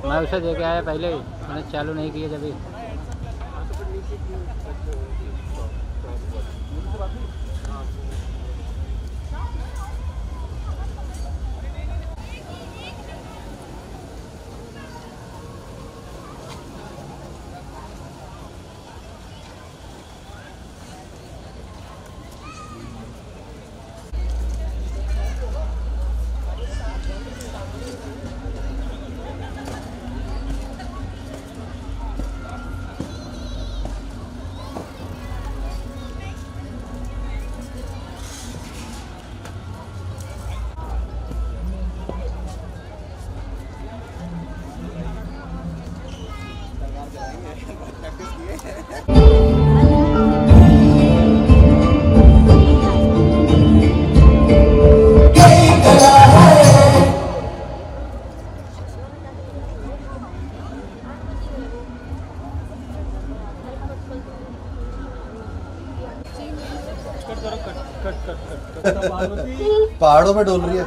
मैं उसे दे के आया पहले, मैंने चालू नहीं किया जब। पहाड़ों में डोल रही है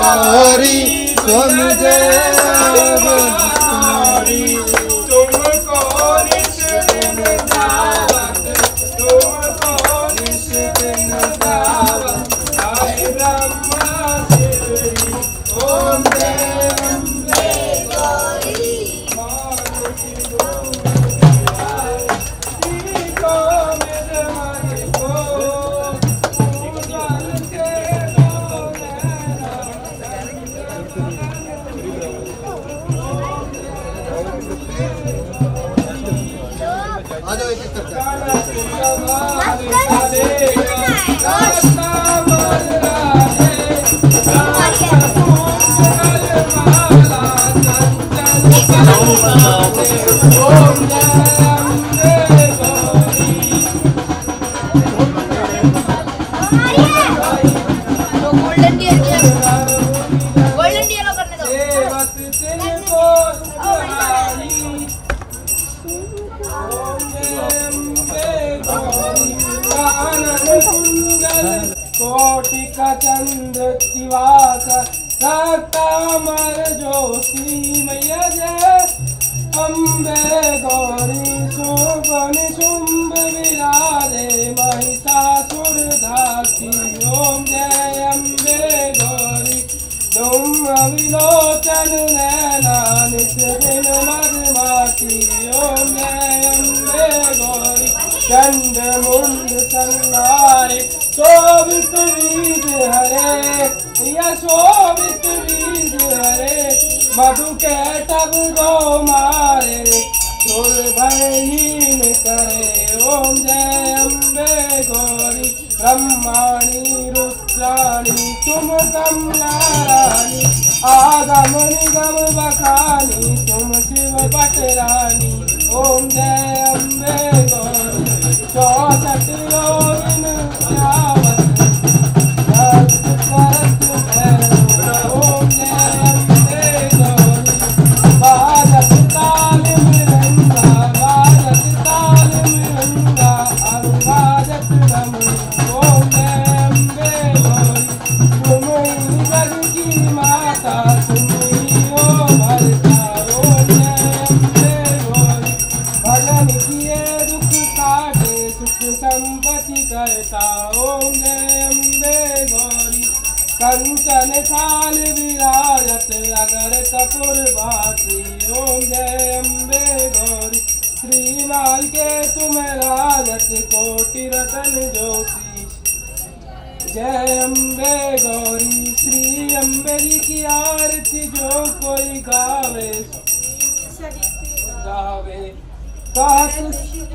गौरी समझे तुमको निश्चित दावत तुमको निश्चित दावत आए ब्रह्मा शिवरी ओम देव गौरी कोटिका चंद्र दिवास रक्तामर ज्योति मैया जय अम्बे गौरी शोभन शुंभ विराजे महिषासुर धात्री ओम जय अम्बे गौरी तुम अविलोचन नैना नित्य दिन मधुमाती ओम जय अम्बे गौरी चंड मुंड संहारे शोभित बीज हरे या शोभित बीज हरे मधु के तब गो मारे सुर भयहीन करे ओम जय अम्बे गौरी ब्रह्माणी रुद्राणी तुम कमला रानी आगम निगम बखानी तुम शिव पटरानी ओम जय अम्बे गौरी 64 योगिन श्यावत ओम जय अम्बे गौरी बाजत ताल मृदंगा बाजत ताल मृदंगा अनुवाजत नमो ओम जय अम्बे गौरी तुम ही जग की माता तुम ही हो भरता ओम जय अम्बे गौरी भजन किए दुख काटे सुख संपत्ति करता ओम जय अम्बे गौरी कंचन थाल विराजत अगर कपूर भाती ओम जय अम्बे गौरी श्रीमाल के तुम राजत कोटि रतन ज्योति जय अम्बे गौरी श्री अम्बे जी की आरती जो कोई गावे गावे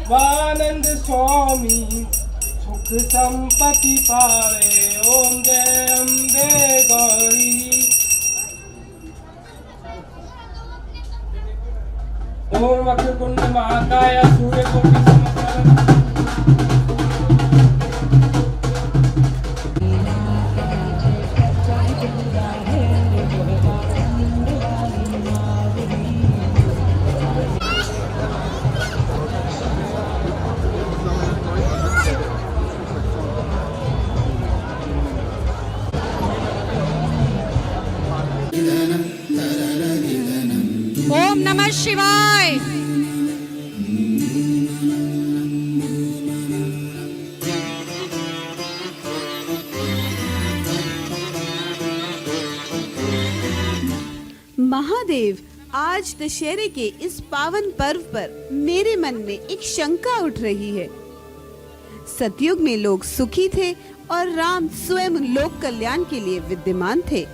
स्वानंद स्वामी सुख संपत्ति पावे ओम जय अम्बे गौरी ओम अग्निकुंड महाकाय सूर्यकोटि समप्रभ Yeah. नमः शिवाय। महादेव, आज दशहरे के इस पावन पर्व पर मेरे मन में एक शंका उठ रही है। सतयुग में लोग सुखी थे और राम स्वयं लोक कल्याण के लिए विद्यमान थे।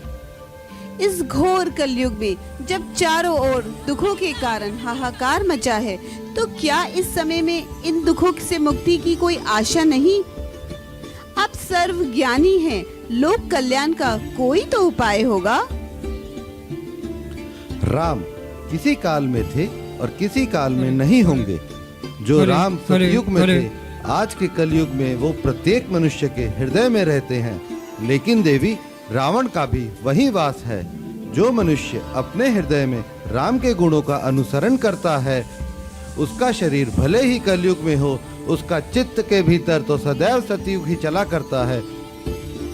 इस घोर कलयुग में जब चारों ओर दुखों के कारण हाहाकार मचा है, तो क्या इस समय में इन दुखों से मुक्ति की कोई आशा नहीं? आप सर्व ज्ञानी हैं, लोक कल्याण का कोई तो उपाय होगा। राम किसी काल में थे और किसी काल में नहीं होंगे। जो राम सतयुग में थे, आज के कलयुग में वो प्रत्येक मनुष्य के हृदय में रहते हैं। लेकिन देवी, रावण का भी वही वास है। जो मनुष्य अपने हृदय में राम के गुणों का अनुसरण करता है, उसका शरीर भले ही कलयुग में हो, उसका चित्त के भीतर तो सदैव सतयुग ही चला करता है।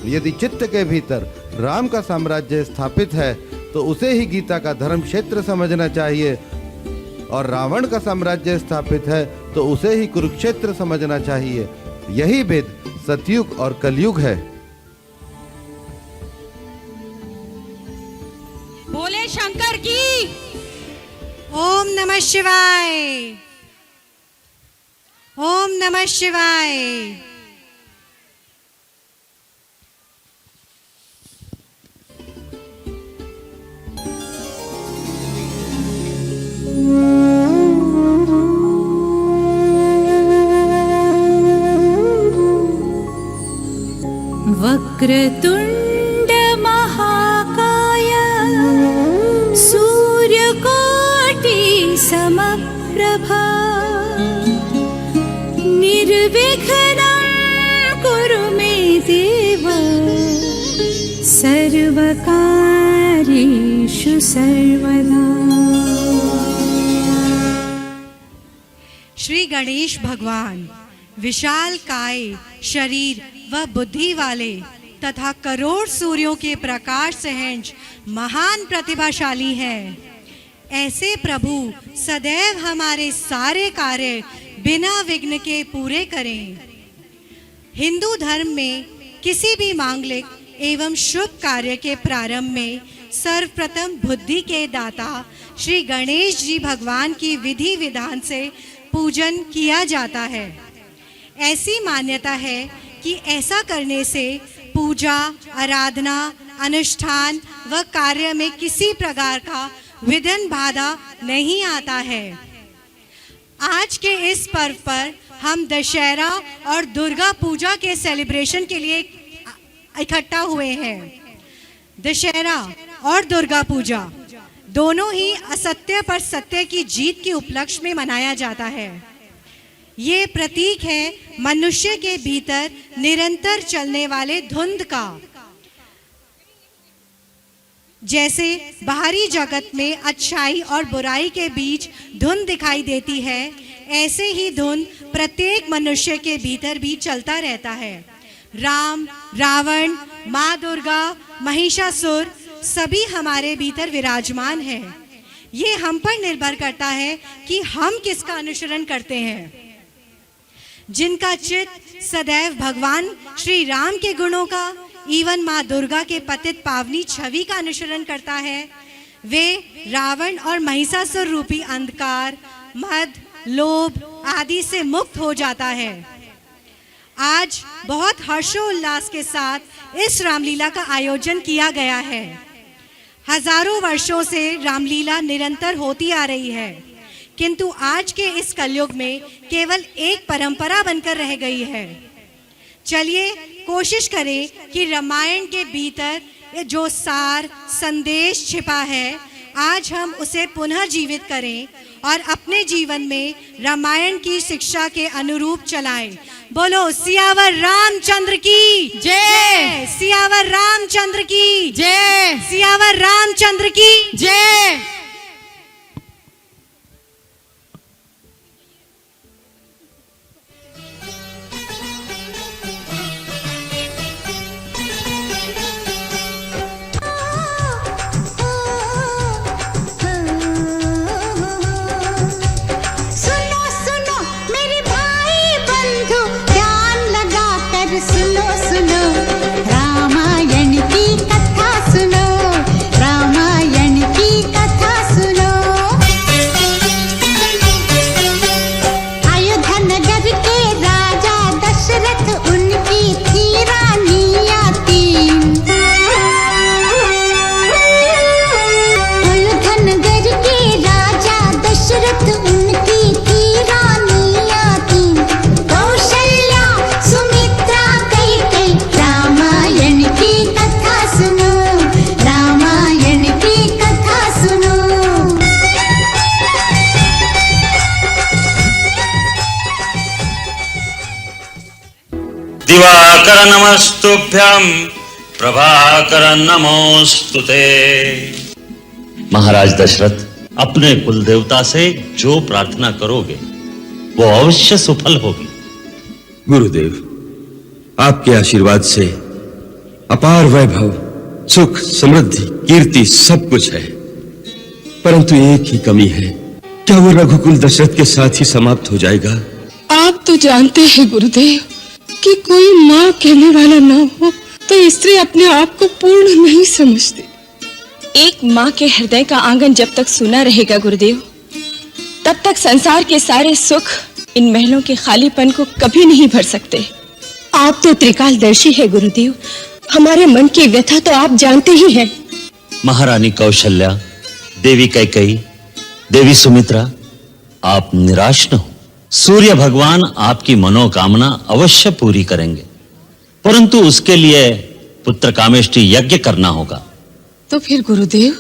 यदि चित्त के भीतर राम का साम्राज्य स्थापित है, तो उसे ही गीता का धर्म क्षेत्र समझना चाहिए, और रावण का साम्राज्य स्थापित है तो उसे ही कुरुक्षेत्र समझना चाहिए। यही भेद सतयुग और कलयुग है। बोले शंकर की। ओम नमः शिवाय। ओम नमः शिवाय। वक्रतुंड महाकाय सूर्यकोटि समप्रभा निर्विघ्नं कुरु मे देव सर्वकार्येषु सर्वदा। श्री गणेश भगवान विशाल काय शरीर व बुद्धि वाले तथा करोड़ सूर्यों के प्रकाश सहज महान प्रतिभाशाली हैं। ऐसे प्रभु सदैव हमारे सारे कार्य बिना विघ्न के पूरे करें। हिंदू धर्म में किसी भी मांगलिक एवं शुभ कार्य के प्रारंभ में सर्वप्रथम बुद्धि के दाता श्री गणेश जी भगवान की विधि विधान से पूजन किया जाता है। ऐसी मान्यता है कि ऐसा करने से पूजा, आराधना, अनुष्ठान व कार्य में किसी प्रकार का विघ्न बाधा नहीं आता है। आज के इस पर्व पर हम दशहरा और दुर्गा पूजा के सेलिब्रेशन के लिए इकट्ठा हुए हैं। दशहरा और दुर्गा पूजा दोनों ही असत्य पर सत्य की जीत के उपलक्ष्य में मनाया जाता है। ये प्रतीक है मनुष्य के भीतर निरंतर चलने वाले धुंध का। जैसे बाहरी जगत में अच्छाई और बुराई के बीच धुंध दिखाई देती है, ऐसे ही धुंध प्रत्येक मनुष्य के भीतर भी चलता रहता है। राम, रावण, माँ दुर्गा, महिषासुर सभी हमारे भीतर विराजमान हैं। ये हम पर निर्भर करता है कि हम किसका अनुसरण करते हैं। जिनका चित्त सदैव भगवान श्री राम के गुणों का एवं माँ दुर्गा के पतित पावनी छवि का अनुसरण करता है, वे रावण और महिषासुर रूपी अंधकार, मद, लोभ आदि से मुक्त हो जाता है। आज बहुत हर्षोल्लास के साथ इस रामलीला का आयोजन किया गया है। हजारों वर्षों से रामलीला निरंतर होती आ रही है, किंतु आज के इस कलयुग में केवल एक परंपरा बनकर रह गई है। चलिए कोशिश करें कि रामायण के भीतर जो सार संदेश छिपा है, आज हम उसे पुनः जीवित करें और अपने जीवन में रामायण की शिक्षा के अनुरूप चलाएं। बोलो सियावर रामचंद्र की जय। सियावर रामचंद्र की जय। सियावर रामचंद्र की जय। दिवाकर नमस्तुभ्यं प्रभाकर नमोस्तुते। महाराज दशरथ, अपने कुल देवता से जो प्रार्थना करोगे वो अवश्य सफल होगी। गुरुदेव, आपके आशीर्वाद से अपार वैभव, सुख, समृद्धि, कीर्ति सब कुछ है, परंतु एक ही कमी है। क्या वो रघुकुल दशरथ के साथ ही समाप्त हो जाएगा? आप तो जानते हैं गुरुदेव कि कोई माँ कहने वाला ना हो तो स्त्री अपने आप को पूर्ण नहीं समझती। एक माँ के हृदय का आंगन जब तक सुना रहेगा गुरुदेव, तब तक संसार के सारे सुख इन महलों के खालीपन को कभी नहीं भर सकते। आप तो त्रिकालदर्शी है गुरुदेव, हमारे मन की व्यथा तो आप जानते ही हैं। महारानी कौशल्या, देवी कैकेयी, देवी सुमित्रा, आप निराश न हो। सूर्य भगवान आपकी मनोकामना अवश्य पूरी करेंगे, परंतु उसके लिए पुत्र कामेष्टि यज्ञ करना होगा। तो फिर गुरुदेव,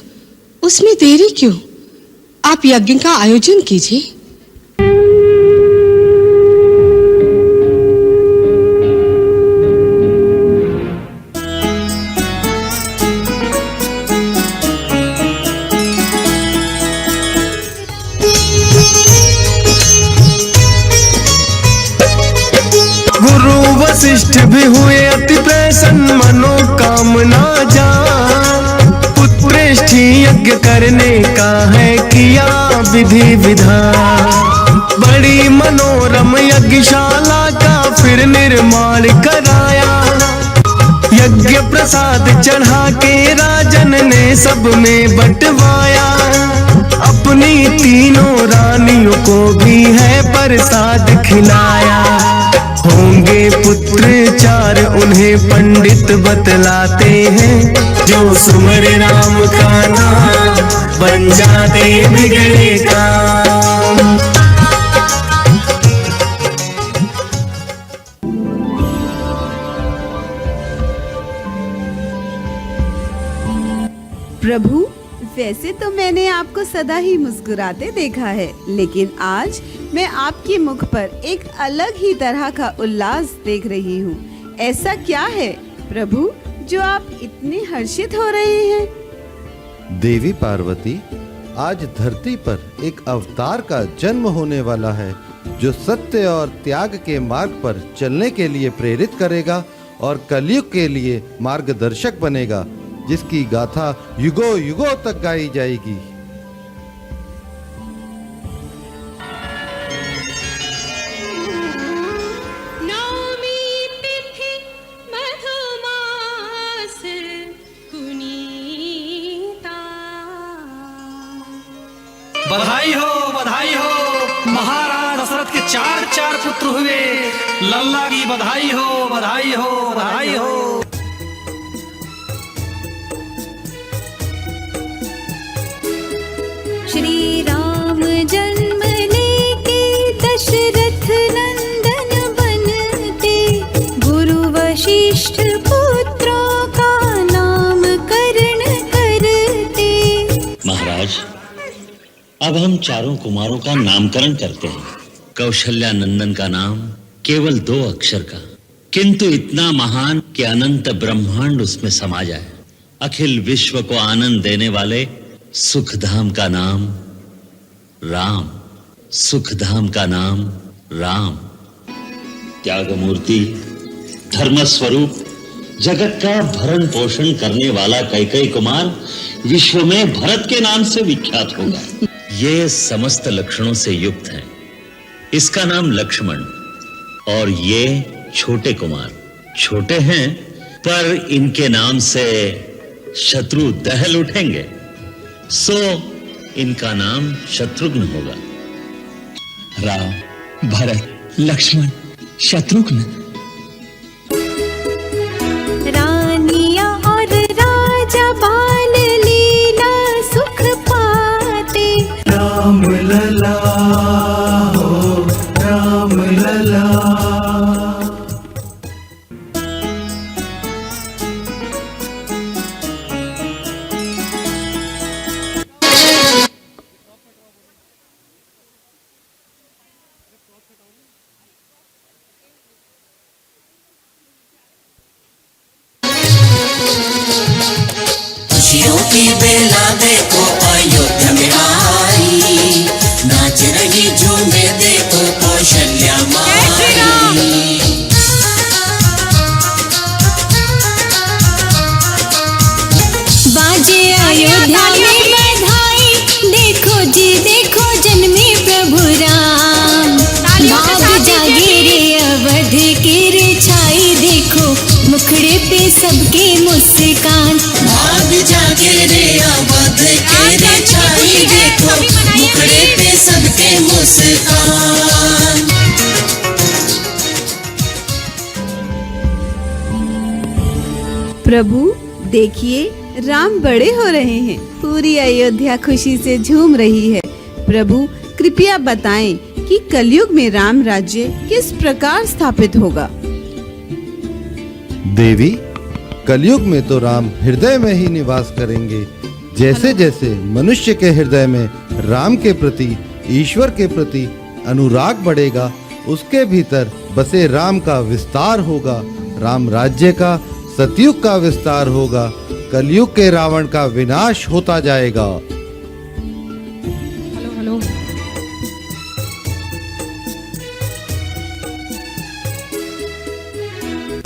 उसमें देरी क्यों? आप यज्ञ का आयोजन कीजिए। वशिष्ठ भी हुए अति प्रसन्न, मनोकामना जान। पुत्रेष्ठ यज्ञ करने का है किया विधि विधान। बड़ी मनोरम यज्ञशाला का फिर निर्माण कराया। यज्ञ प्रसाद चढ़ा के राजन ने सब में बंटवाया। अपनी तीनों रानियों को भी है प्रसाद खिलाया। होंगे पुत्र चार उन्हें पंडित बतलाते हैं। जो सुमर राम का नाम बन जाते बिगड़े काम। प्रभु, वैसे तो मैंने आपको सदा ही मुस्कुराते देखा है, लेकिन आज मैं आपके मुख पर एक अलग ही तरह का उल्लास देख रही हूँ। ऐसा क्या है प्रभु जो आप इतने हर्षित हो रहे हैं? देवी पार्वती, आज धरती पर एक अवतार का जन्म होने वाला है जो सत्य और त्याग के मार्ग पर चलने के लिए प्रेरित करेगा और कलयुग के लिए मार्गदर्शक बनेगा, जिसकी गाथा युगों युगों तक गाई जाएगी। बधाई हो महाराज दशरथ के चार पुत्र हुए। लल्ला की बधाई हो, बधाई हो, बधाई हो। श्री राम जन्म लेके दशरथ नंदन बनते, गुरु वशिष्ठ पुत्रों का नामकरण करते। महाराज, अब हम चारों कुमारों का नामकरण करते हैं। कौशल्या नंदन का नाम केवल 2 अक्षर का, किंतु इतना महान कि अनंत ब्रह्मांड उसमें समा जाए। अखिल विश्व को आनंद देने वाले सुखधाम का नाम राम, सुखधाम का नाम राम। त्यागमूर्ति, धर्म स्वरूप, जगत का भरण पोषण करने वाला कैकेयी कुमार विश्व में भरत के नाम से विख्यात होगा। ये समस्त लक्षणों से युक्त है। इसका नाम लक्ष्मण, और ये छोटे कुमार छोटे हैं, पर इनके नाम से शत्रु दहल उठेंगे, सो इनका नाम शत्रुघ्न होगा। राम, भरत, लक्ष्मण, शत्रुघ्न। रानिया और राजा बाल लीला सुख पाते। राम लला हो, राम लला। खुशियों की बेला देखो अयोध्या में आई, नाच रही झूमे देखो कौशल्या माई। बाजे अयोध्या में बधाई, देखो जी देखो जन्मे प्रभु राम। भाग जागे रे अवध की रे छाई, देखो मुखड़े पे सबके मुस्कान। भाग जागे रे अवध के रे छाई, देखो मुखड़े पे सबके मुस्कान। प्रभु देखिए, राम बड़े हो रहे हैं। पूरी अयोध्या खुशी से झूम रही है। प्रभु कृपया बताएं कि कलयुग में राम राज्य किस प्रकार स्थापित होगा। देवी, कलयुग में तो राम हृदय में ही निवास करेंगे। जैसे जैसे मनुष्य के हृदय में राम के प्रति, ईश्वर के प्रति अनुराग बढ़ेगा, उसके भीतर बसे राम का विस्तार होगा। राम राज्य का, सतयुग का विस्तार होगा। कलयुग के रावण का विनाश होता जाएगा। हेलो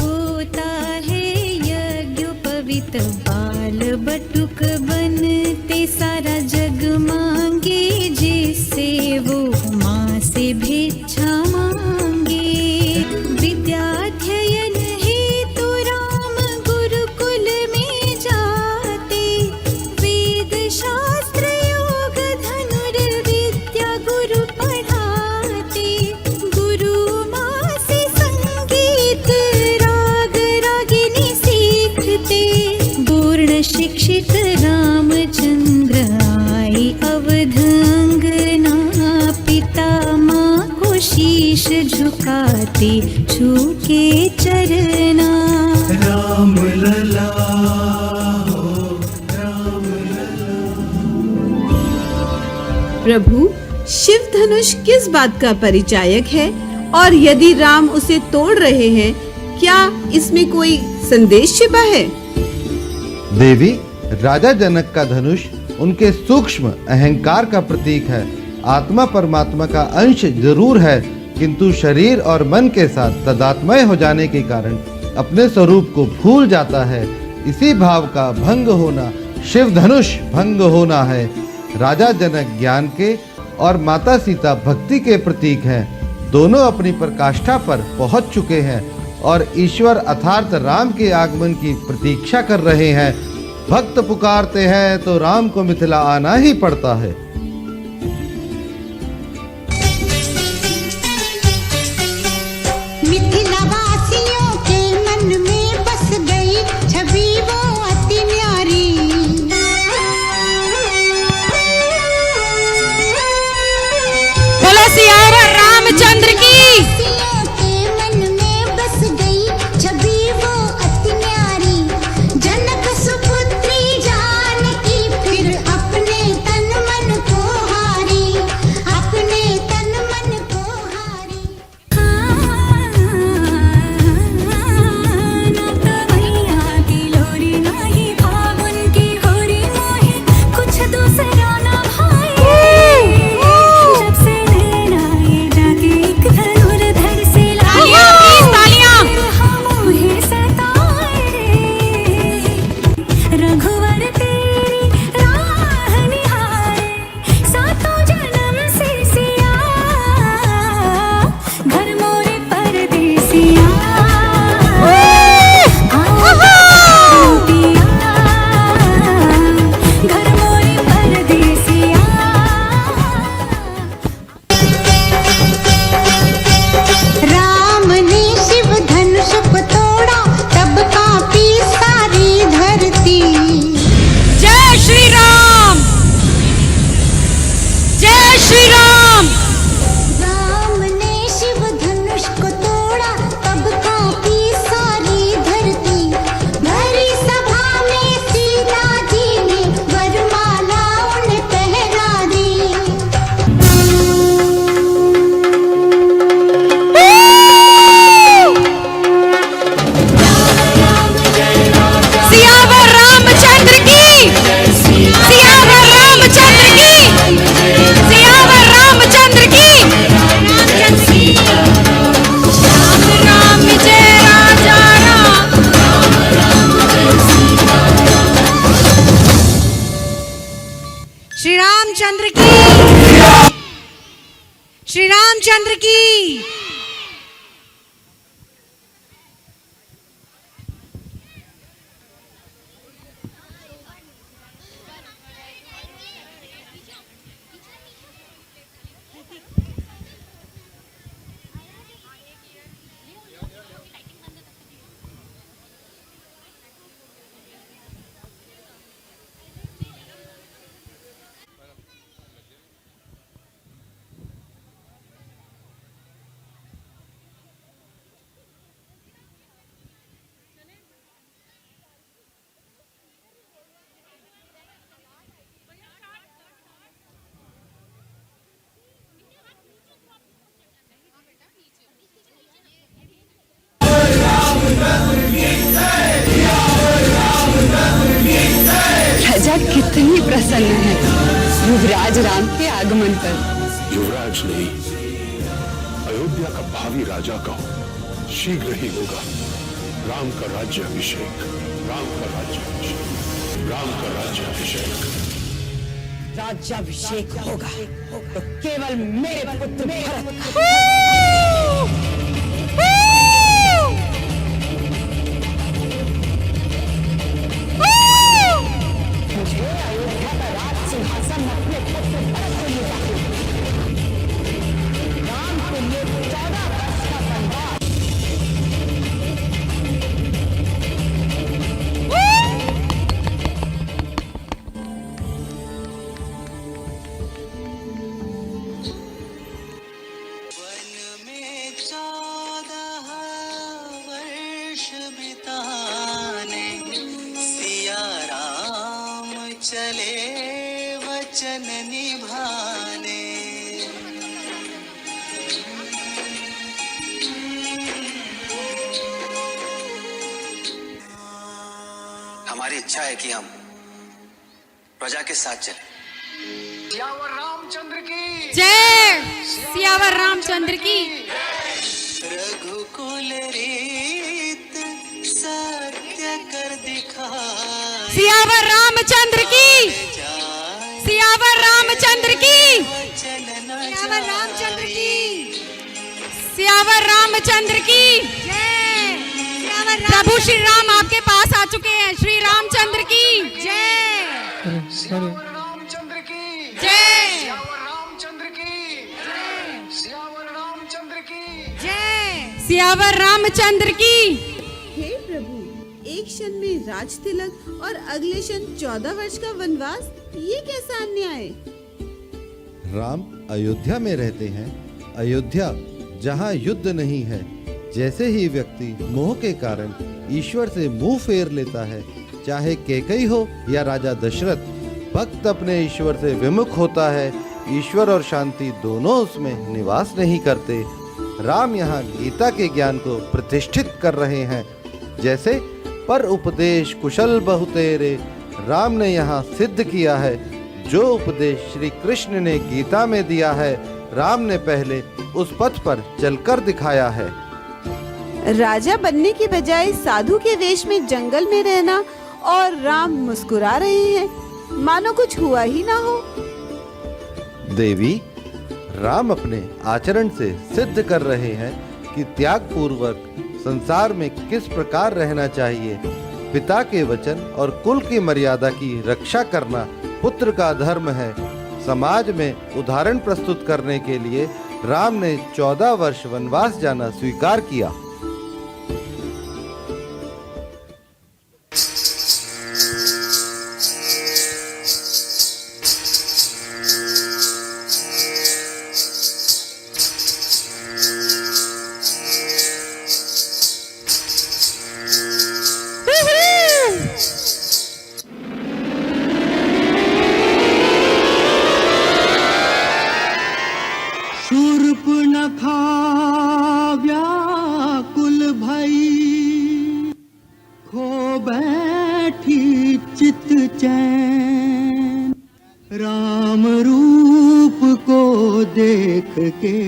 होता है यज्ञोपवीत बाल बटुक बनते, सारा जग मांगे जिससे वो माँ से भिक्षा मांगे। विद्याध्ययन हेतु राम गुरुकुल में जाते, वेद शास्त्र योग धनुर्विद्या गुरु पढ़ाते। गुरु माँ से संगीत राग रागिनी सीखते, पूर्ण शिक्षित रामचंद्र आई अवध अंगना। पिता माँ को शीश झुकाते, छूके चरना। राम लला हो, राम प्रभु शिव धनुष किस बात का परिचायक है, और यदि राम उसे तोड़ रहे हैं, क्या इसमें कोई संदेश छिपा है। देवी, राजा जनक का धनुष उनके सूक्ष्म अहंकार का प्रतीक है। आत्मा परमात्मा का अंश जरूर है, किंतु शरीर और मन के साथ तदात्मय हो जाने के कारण अपने स्वरूप को भूल जाता है। इसी भाव का भंग होना शिव धनुष भंग होना है। राजा जनक ज्ञान के और माता सीता भक्ति के प्रतीक हैं। दोनों अपनी पराकाष्ठा पर पहुंच चुके हैं और ईश्वर अर्थात राम के आगमन की प्रतीक्षा कर रहे हैं। भक्त पुकारते हैं तो राम को मिथिला आना ही पड़ता है। मिथिला वासियों के मन में बस गई छवि वो अति न्यारी। बोलो सियारा रामचंद्र की। के मन में बस गई छवि वो अति न्यारी। जनक सुपुत्री जानकी फिर अपने तन मन श्री रामचंद्र की, श्री रामचंद्र की। प्रजा कितनी प्रसन्न है युवराज राम के आगमन पर। युवराज नहीं, अयोध्या का भावी राजा का शीघ्र ही होगा राम का राज्याभिषेक। राम का राज्याभिषेक, राम का राज्याभिषेक। राज्याभिषेक होगा तो केवल मेरे पुत्र भरत का। मुझे अयोध्या का राज सिंहासन अपने पुत्र भरत को मिला। राम के लिए 14 वर्ष का वनवास। चले वचन निभाने। हमारी इच्छा है कि हम प्रजा के साथ चलें। सियावर रामचंद्र की जय, सियावर रामचंद्र की। रघुकुल रीत सत्य कर दिखाए। सियावर रामचंद्र की, सियावर रामचंद्र की, सियावर रामचंद्र की, सियावर रामचंद्र की जय। प्रभु श्री राम आपके पास आ चुके हैं। श्री रामचंद्र की जय, रामचंद्र की जय, रामचंद्र की सियावर रामचंद्र की जय, सियावर रामचंद्र की। हे प्रभु, एक क्षण में राज तिलक और अगले क्षण 14 वर्ष का वनवास, ये कैसा अन्याय। राम अयोध्या में रहते हैं। अयोध्या जहाँ युद्ध नहीं है। जैसे ही व्यक्ति मोह के कारण ईश्वर से मुंह फेर लेता है, चाहे कैकेयी हो या राजा दशरथ, भक्त अपने ईश्वर से विमुख होता है। ईश्वर और शांति दोनों उसमें निवास नहीं करते। राम यहाँ गीता के ज्ञान को प्रतिष्ठित कर रहे हैं। जैसे पर उपदेश कुशल बहु तेरे, राम ने यहाँ सिद्ध किया है। जो उपदेश श्री कृष्ण ने गीता में दिया है, राम ने पहले उस पथ पर चलकर दिखाया है। राजा बनने की बजाय साधु के वेश में जंगल में रहना और राम मुस्कुरा रहे हैं, मानो कुछ हुआ ही ना हो। देवी, राम अपने आचरण से सिद्ध कर रहे हैं कि त्याग पूर्वक संसार में किस प्रकार रहना चाहिए। पिता के वचन और कुल की मर्यादा की रक्षा करना पुत्र का धर्म है। समाज में उदाहरण प्रस्तुत करने के लिए राम ने 14 वर्ष वनवास जाना स्वीकार किया। शूर्पणखा व्याकुल भई, खो बैठी चित चैन। राम रूप को देख के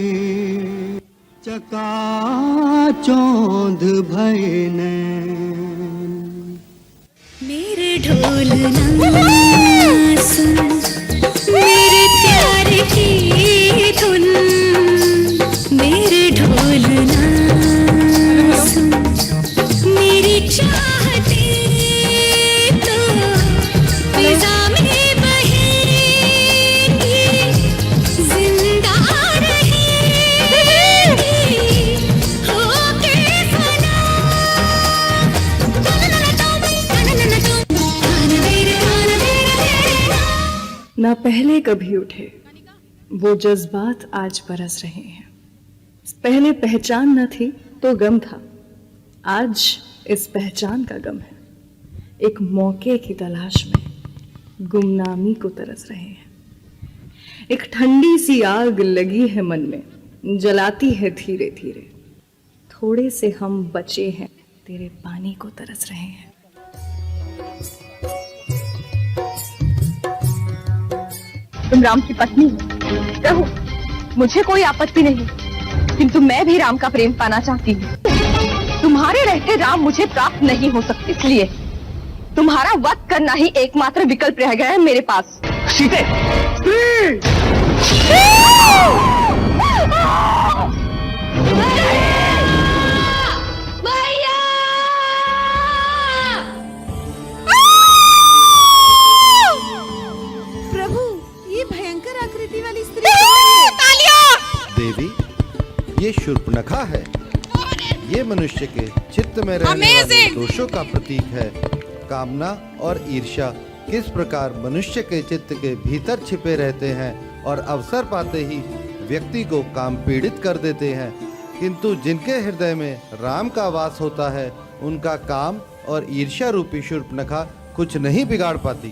चकाचौंध भय नैन। मेरे ढोल ना सुन ना पहले कभी उठे वो जज्बात आज बरस रहे हैं। पहले पहचान न थी तो गम था, आज इस पहचान का गम है। एक मौके की तलाश में गुमनामी को तरस रहे हैं। एक ठंडी सी आग लगी है मन में, जलाती है धीरे धीरे। थोड़े से हम बचे हैं, तेरे पानी को तरस रहे हैं। तुम राम की पत्नी हो, कहो, मुझे कोई आपत्ति नहीं, किंतु मैं भी राम का प्रेम पाना चाहती हूँ। तुम्हारे रहते राम मुझे प्राप्त नहीं हो सकते, इसलिए तुम्हारा वध करना ही एकमात्र विकल्प रह गया है मेरे पास। सीते! प्रभु, ये भयंकर आकृति वाली स्त्री कौन है? देवी, ये शूर्पणखा है। ये मनुष्य के चित्त में रहने वाले दोषों का प्रतीक है। कामना और ईर्ष्या किस प्रकार मनुष्य के चित्त के भीतर छिपे रहते हैं और अवसर पाते ही व्यक्ति को काम पीड़ित कर देते हैं, किंतु जिनके हृदय में राम का वास होता है उनका काम और ईर्ष्या रूपी शूर्पणखा कुछ नहीं बिगाड़ पाती।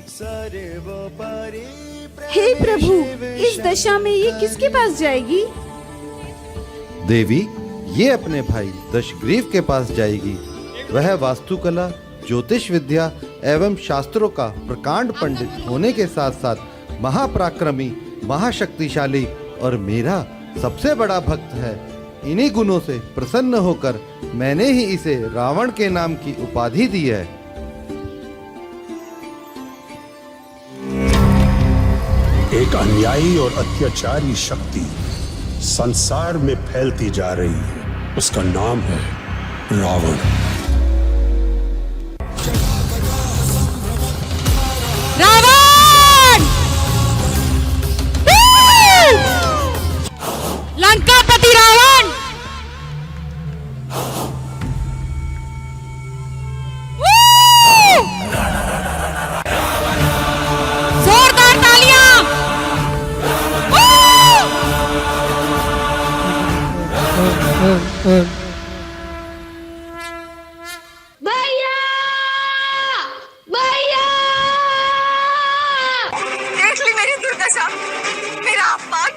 हे प्रभु, इस दशा में ये किसके पास जाएगी? देवी, ये अपने भाई दशग्रीव के पास जाएगी। वह वास्तुकला, ज्योतिष विद्या एवं शास्त्रों का प्रकांड पंडित होने के साथ साथ महापराक्रमी, महाशक्तिशाली और मेरा सबसे बड़ा भक्त है। इन्हीं गुणों से प्रसन्न होकर मैंने ही इसे रावण के नाम की उपाधि दी है। एक अन्यायी और अत्याचारी शक्ति संसार में फैलती जा रही है, उसका नाम है रावण। रावण! लंकापति रावण! जोरदार तालियां! भैया! भैया! देख ली मेरी दुर्दशा, मेरा अपमान।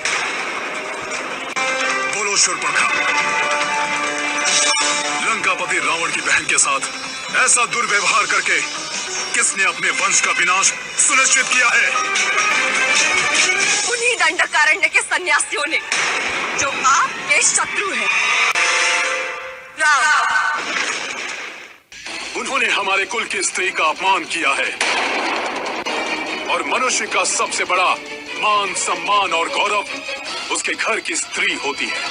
बोलो शूर्पणखा, लंकापति रावण की बहन के साथ ऐसा दुर्व्यवहार करके किसने अपने वंश का विनाश सुनिश्चित किया है? उन्हीं दंडकारण्य के सन्यासियों ने, जो आपके शत्रु हैं। उन्होंने हमारे कुल की स्त्री का अपमान किया है और मनुष्य का सबसे बड़ा मान, सम्मान और गौरव उसके घर की स्त्री होती है।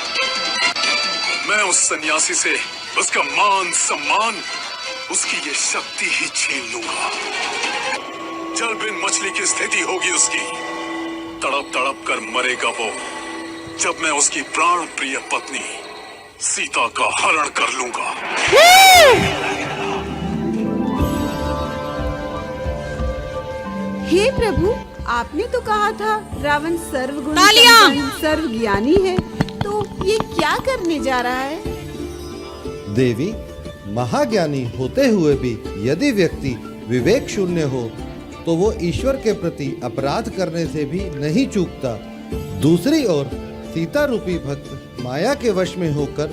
मैं उस सन्यासी से उसका मान, सम्मान, उसकी ये शक्ति ही छीन लूंगा। जल बिन मछली की स्थिति होगी उसकी। तड़प तड़प कर मरेगा वो, जब मैं उसकी प्राण प्रिय पत्नी सीता का हरण कर लूंगा। हे प्रभु, आपने तो कहा था रावण सर्वगुण सर्वज्ञानी है, तो ये क्या करने जा रहा है? देवी, महाज्ञानी होते हुए भी यदि व्यक्ति विवेक शून्य हो तो वो ईश्वर के प्रति अपराध करने से भी नहीं चूकता। दूसरी ओर सीता रूपी भक्त माया के वश में होकर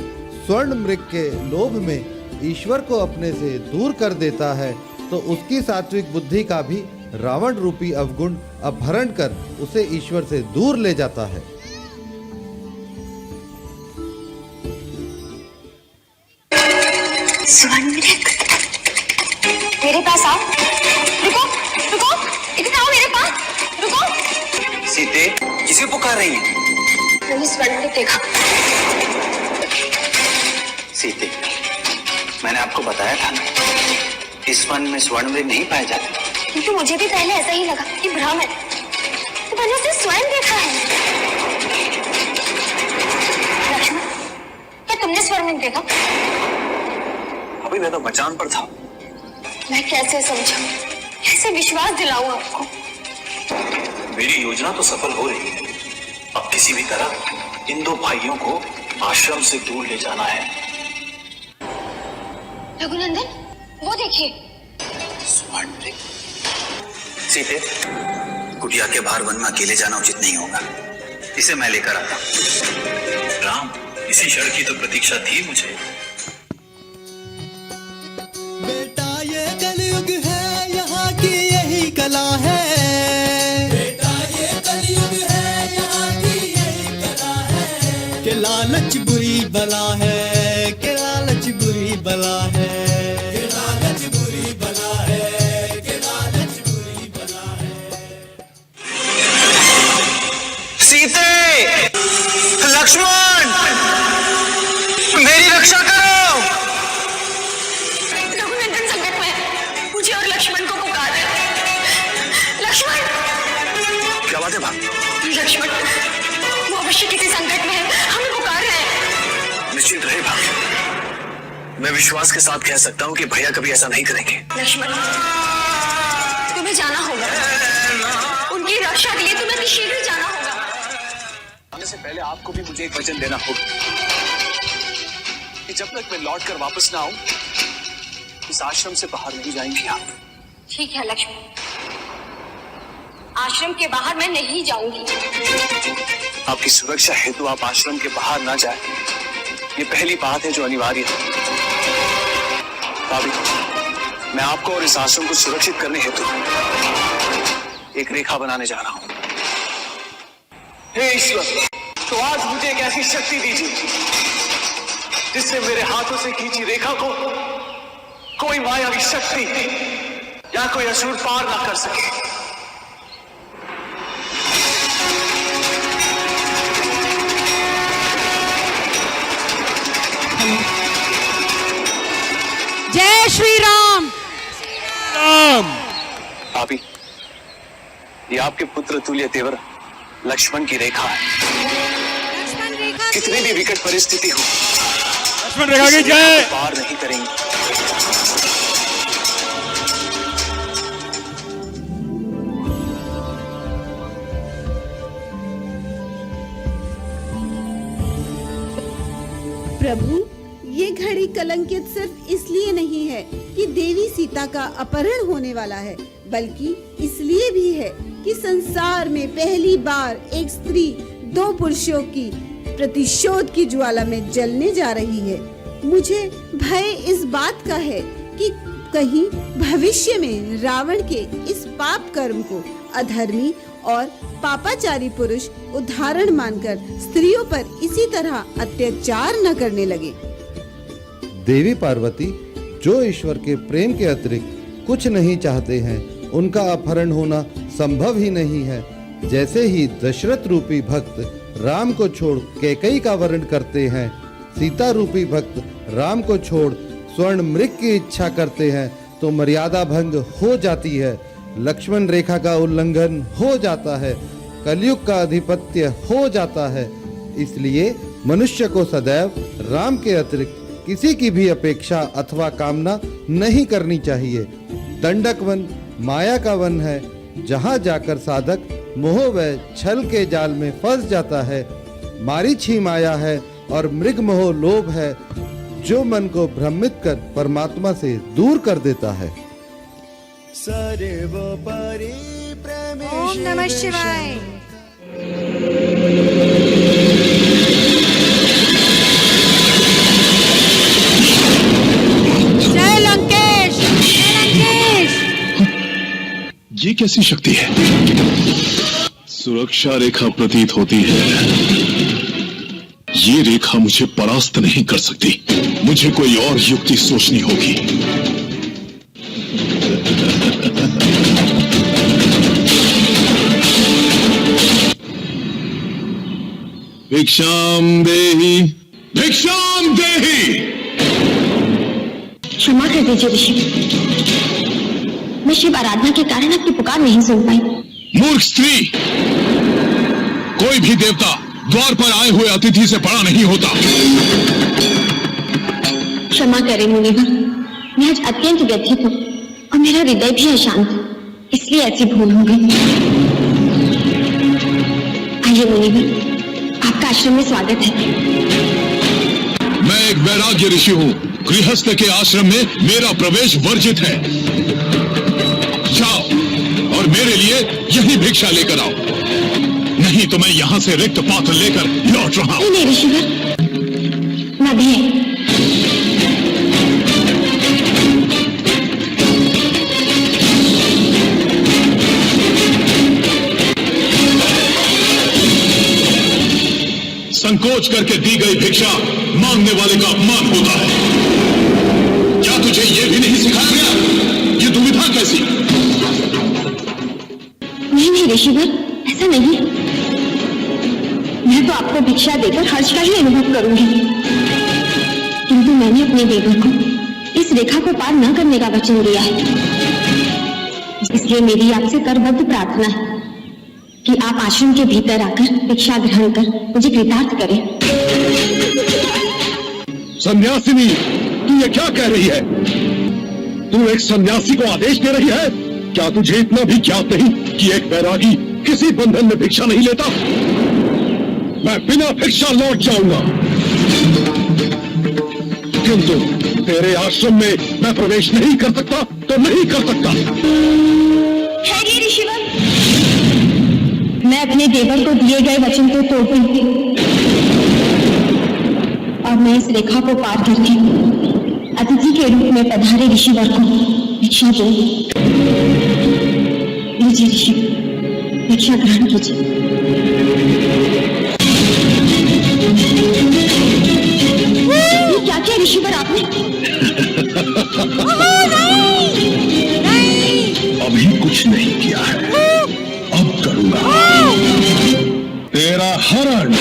स्वर्ण मृग के लोभ में ईश्वर को अपने से दूर कर देता है, तो उसकी सात्विक बुद्धि का भी रावण रूपी अवगुण अपहरण कर उसे ईश्वर से दूर ले जाता है। स्वर्ण मृग, मेरे पास आओ। रुको, रुको, इधर आओ मेरे पास, रुको। सीते, किसे पुकार रही है? मैंने स्वर्ण मृग देखा। सीते, मैंने आपको बताया था ना, इस वन में स्वर्ण मृग नहीं पाए जाते। किंतु मुझे भी पहले ऐसा ही लगा कि भ्रम है, तो मैंने उसे स्वयं देखा है। लक्ष्मण, क्या तुमने स्वर्ण मृग देखा? अभी मैं तो मचान पर था। मैं कैसे समझाऊं, कैसे विश्वास दिलाऊं आपको? मेरी योजना तो सफल हो रही है। अब किसी भी तरह इन दो भाइयों को आश्रम से दूर ले जाना है। रघुनंदन, वो देखिए। सीते, कुटिया के बाहर वन में अकेले जाना उचित नहीं होगा। इसे मैं लेकर आता हूं। राम, इसी क्षण की तो प्रतीक्षा थी मुझे। बेटा ये कलयुग है, यहाँ की यही कला है। बेटा ये कलयुग है, यहाँ की यही कला है। कि लालच बुरी बला है, कि लालच बुरी बला है, कि लालच बुरी बला है, कि लालच बुरी बला है। सीते, लक्ष्मण, मेरी रक्षा करो। रघुनंदन संकट में है, मुझे और लक्ष्मण को पुकार है। लक्ष्मण! क्या बात है भाभी? लक्ष्मण, वो अवश्य किसी संकट में है, हमें पुकार रहे हैं। निश्चिंत रहे भाभी, मैं विश्वास के साथ कह सकता हूँ कि भैया कभी ऐसा नहीं करेंगे। लक्ष्मण, तुम्हें जाना होगा। उनकी रक्षा के लिए तुम्हें भी शीघ्र जाना होगा। आने से पहले आपको भी मुझे एक वचन देना होगा कि जब तक मैं लौट कर वापस ना आऊं, इस आश्रम से बाहर नहीं जाएंगी आप। ठीक है लक्ष्मण, आश्रम के बाहर मैं नहीं जाऊंगी। आपकी सुरक्षा हेतु आप आश्रम के बाहर ना जाए, ये पहली बात है जो अनिवार्य है। भाभी, मैं आपको और इस आश्रम को सुरक्षित करने हेतु एक रेखा बनाने जा रहा हूं। हे ईश्वर, तो आज मुझे एक ऐसी शक्ति दीजिए जिससे मेरे हाथों से खींची रेखा को कोई मायावी शक्ति या कोई असुर पार ना कर सके। जय श्री राम। भाभी, ये आपके पुत्र तुल्य तेवर लक्ष्मण की रेखा है। लक्ष्मण रेखा कितनी भी विकट परिस्थिति हो, लक्ष्मण रेखा की जय। पार नहीं करेंगे। प्रभु, ये घड़ी कलंकित सिर्फ इसलिए नहीं है कि देवी सीता का अपहरण होने वाला है, बल्कि इसलिए भी है कि संसार में पहली बार एक स्त्री दो पुरुषों की प्रतिशोध की ज्वाला में जलने जा रही है। मुझे भय इस बात का है कि कहीं भविष्य में रावण के इस पाप कर्म को अधर्मी और पापाचारी पुरुष उदाहरण मानकर स्त्रियों पर इसी तरह अत्याचार न करने लगे। देवी पार्वती जो ईश्वर के प्रेम के अतिरिक्त कुछ नहीं चाहते हैं, उनका अपहरण होना संभव ही नहीं है। जैसे ही दशरथ रूपी भक्त राम को छोड़ कैकई का वर्ण करते हैं, सीता रूपी भक्त राम को छोड़ स्वर्ण मृग की इच्छा करते हैं, तो मर्यादा भंग हो जाती है, लक्ष्मण रेखा का उल्लंघन हो जाता है, कलयुग का अधिपत्य हो जाता है। इसलिए मनुष्य को सदैव राम के अतिरिक्त किसी की भी अपेक्षा अथवा कामना नहीं करनी चाहिए। दंडक वन माया का वन है, जहाँ जाकर साधक मोह व छल के जाल में फंस जाता है। मारीच ही माया है और मृग मोह लोभ है, जो मन को भ्रमित कर परमात्मा से दूर कर देता है। सर्वोपरि ओम नमः शिवाय। जय लंकेश, जय लंकेश। ये कैसी शक्ति है? सुरक्षा रेखा प्रतीत होती है। ये रेखा मुझे परास्त नहीं कर सकती, मुझे कोई और युक्ति सोचनी होगी। भिक्षाम देहि, भिक्षाम देहि। क्षमा कर दीजिए ऋषि, मैं शिव आराधना के कारण आपकी पुकार नहीं सुन पाई। मूर्ख स्त्री, कोई भी देवता द्वार पर आए हुए अतिथि से बड़ा नहीं होता। क्षमा करें मुनिवर, मैं आज अत्यंत व्यथित हूँ और मेरा हृदय भी अशांत, इसलिए ऐसी भूल हो गई। आइए मुनिवर, आपका आश्रम में स्वागत है। मैं एक वैराग्य ऋषि हूँ। गृहस्थ के आश्रम में मेरा प्रवेश वर्जित है। जाओ और मेरे लिए यही भिक्षा लेकर आओ, नहीं तो मैं यहाँ से रिक्त पात्र लेकर लौट रहा हूँ। नहीं ऋषिवर, न भी संकोच करके दी गई भिक्षा मांगने वाले का अपमान होता है। क्या तुझे यह भी नहीं सिखाया गया? ये दुविधा कैसी? नहीं ऋषिवर, ऐसा नहीं। मैं तो आपको भिक्षा देकर हर्ष का ही अनुभव करूंगी, किंतु मैंने अपने देवर को इस रेखा को पार न करने का वचन दिया है। इसलिए मेरी आपसे करबद्ध प्रार्थना है कि आप आश्रम के भीतर आकर भिक्षा ग्रहण कर मुझे कृतार्थ करें। सन्यासिनी, तू ये क्या कह रही है? तू एक सन्यासी को आदेश दे रही है? क्या तुझे इतना भी ज्ञात नहीं कि एक बैरागी किसी बंधन में भिक्षा नहीं लेता? मैं बिना भिक्षा लौट जाऊंगा, किंतु तेरे आश्रम में मैं प्रवेश नहीं कर सकता तो नहीं कर सकता। ठहरिए ऋषिवर, मैं अपने देवर को दिए गए वचन को तोड़ूंगी और मैं इस रेखा को पार करके अतिथि के रूप में पधारे ऋषिवर को भिक्षा दूंगी। लीजिए ऋषिवर, भिक्षा ग्रहण कीजिए। ये क्या किया ऋषिवर आपने? अभी कुछ नहीं किया है, अब करूंगा। तेरा हरण।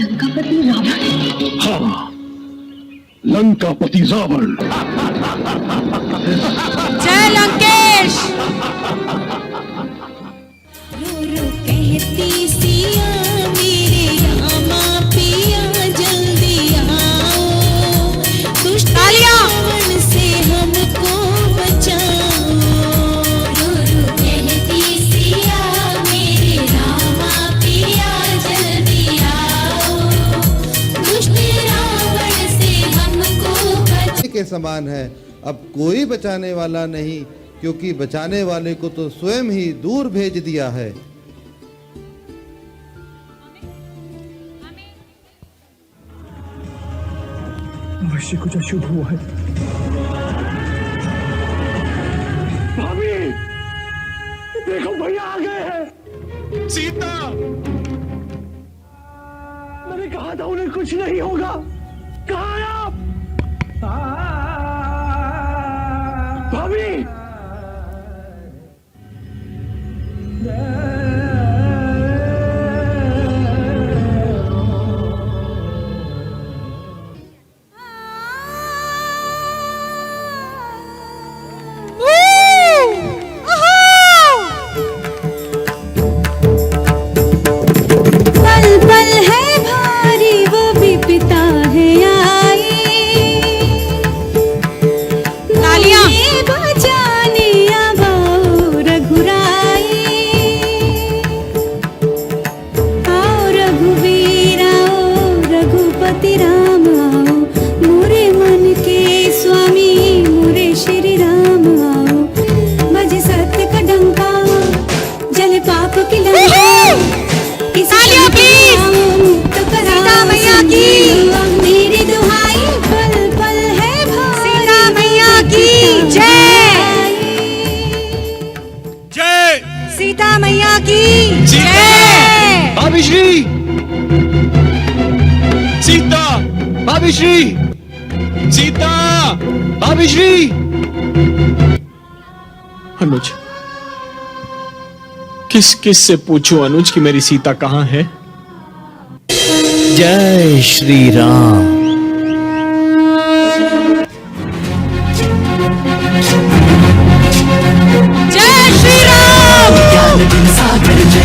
लंकापति रावण? हाँ, लंकापति रावण। जय लंकेश। कहती सिया मेरे रामा पिया जल्दी आओ, दुष्ट रावण से हमको बचाओ। कहती सिया मेरे रामा पिया जल्दी आओ, दुष्ट रावण से हमको बचाओ। के समान है, अब कोई बचाने वाला नहीं, क्योंकि बचाने वाले को तो स्वयं ही दूर भेज दिया है। अवश्य कुछ अशुभ हुआ है। भाभी, देखो भैया आ गए हैं। सीता, मैंने कहा था उन्हें कुछ नहीं होगा। कहाँ हैं आप? भाभी, सीता मैया की जय। भाभी श्री, सीता, भाभी श्री, सीता, भाभी श्री। अनुज, किस किस से पूछूं अनुज कि मेरी सीता कहाँ है? जय श्री राम।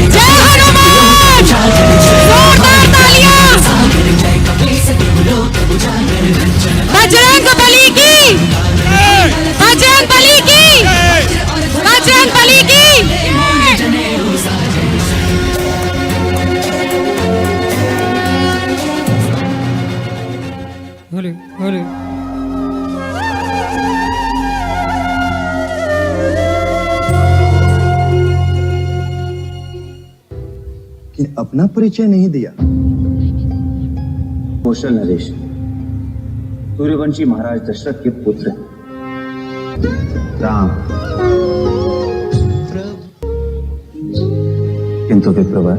जय हनुमान। जोरदार तालियां। बजरंग बली की बजरंग बली की, बजरंग बली की। हरे हरे कि अपना परिचय नहीं दिया। कौशल नरेश सूर्यवंशी महाराज दशरथ के पुत्र राम। किंतु विप्रवर,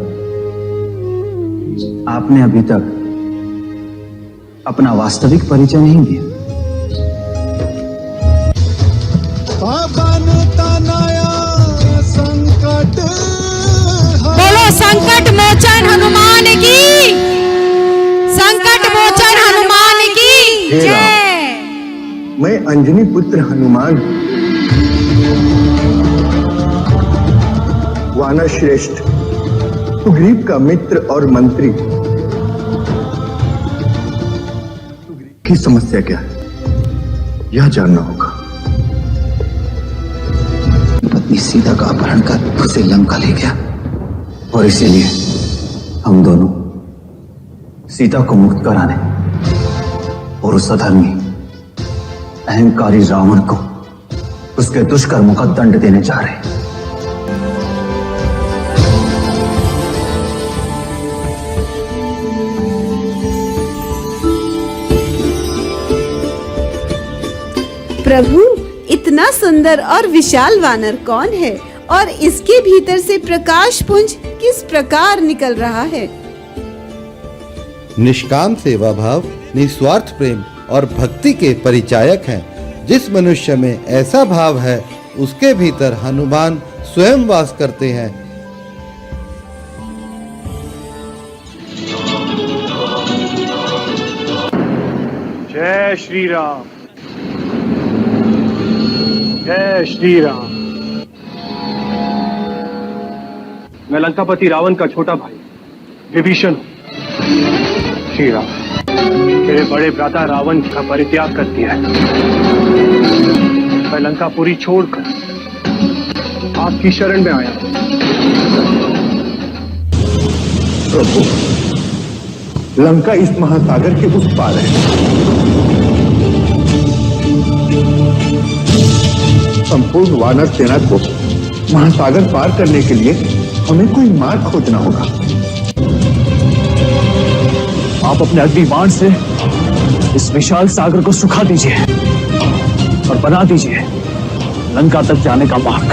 आपने अभी तक अपना वास्तविक परिचय नहीं दिया। संकट बोलो संकट मोचन हनुमान की, संकट मोचन हनुमान की हे जय। राम, मैं अंजनी पुत्र हनुमान वानर श्रेष्ठ सुग्रीव का मित्र और मंत्री। की समस्या क्या है यह जानना होगा। पत्नी सीता का अपहरण कर उसे लंका ले गया और इसीलिए हम दोनों सीता को मुक्त कराने और उस अधर्मी अहंकारी रावण को उसके दुष्कर्मों का दंड देने जा रहे हैं। प्रभु, इतना सुंदर और विशाल वानर कौन है और इसके भीतर से प्रकाश पुंज किस प्रकार निकल रहा है? निष्काम सेवा भाव, निस्वार्थ प्रेम और भक्ति के परिचायक हैं। जिस मनुष्य में ऐसा भाव है उसके भीतर हनुमान स्वयं वास करते हैं। जय श्री राम, जय श्री राम। मैं लंकापति रावण का छोटा भाई विभीषण हूं। श्री राम, मेरे बड़े भ्राता रावण का परित्याग कर दिया है। मैं लंकापुरी छोड़कर आपकी शरण में आया। प्रभु, लंका इस महासागर के उस पार है। संपूर्ण वानर सेना को महासागर पार करने के लिए हमें कोई मार्ग खोजना होगा। आप अपने अग्नि बाण से इस विशाल सागर को सुखा दीजिए और बना दीजिए लंका तक जाने का मार्ग।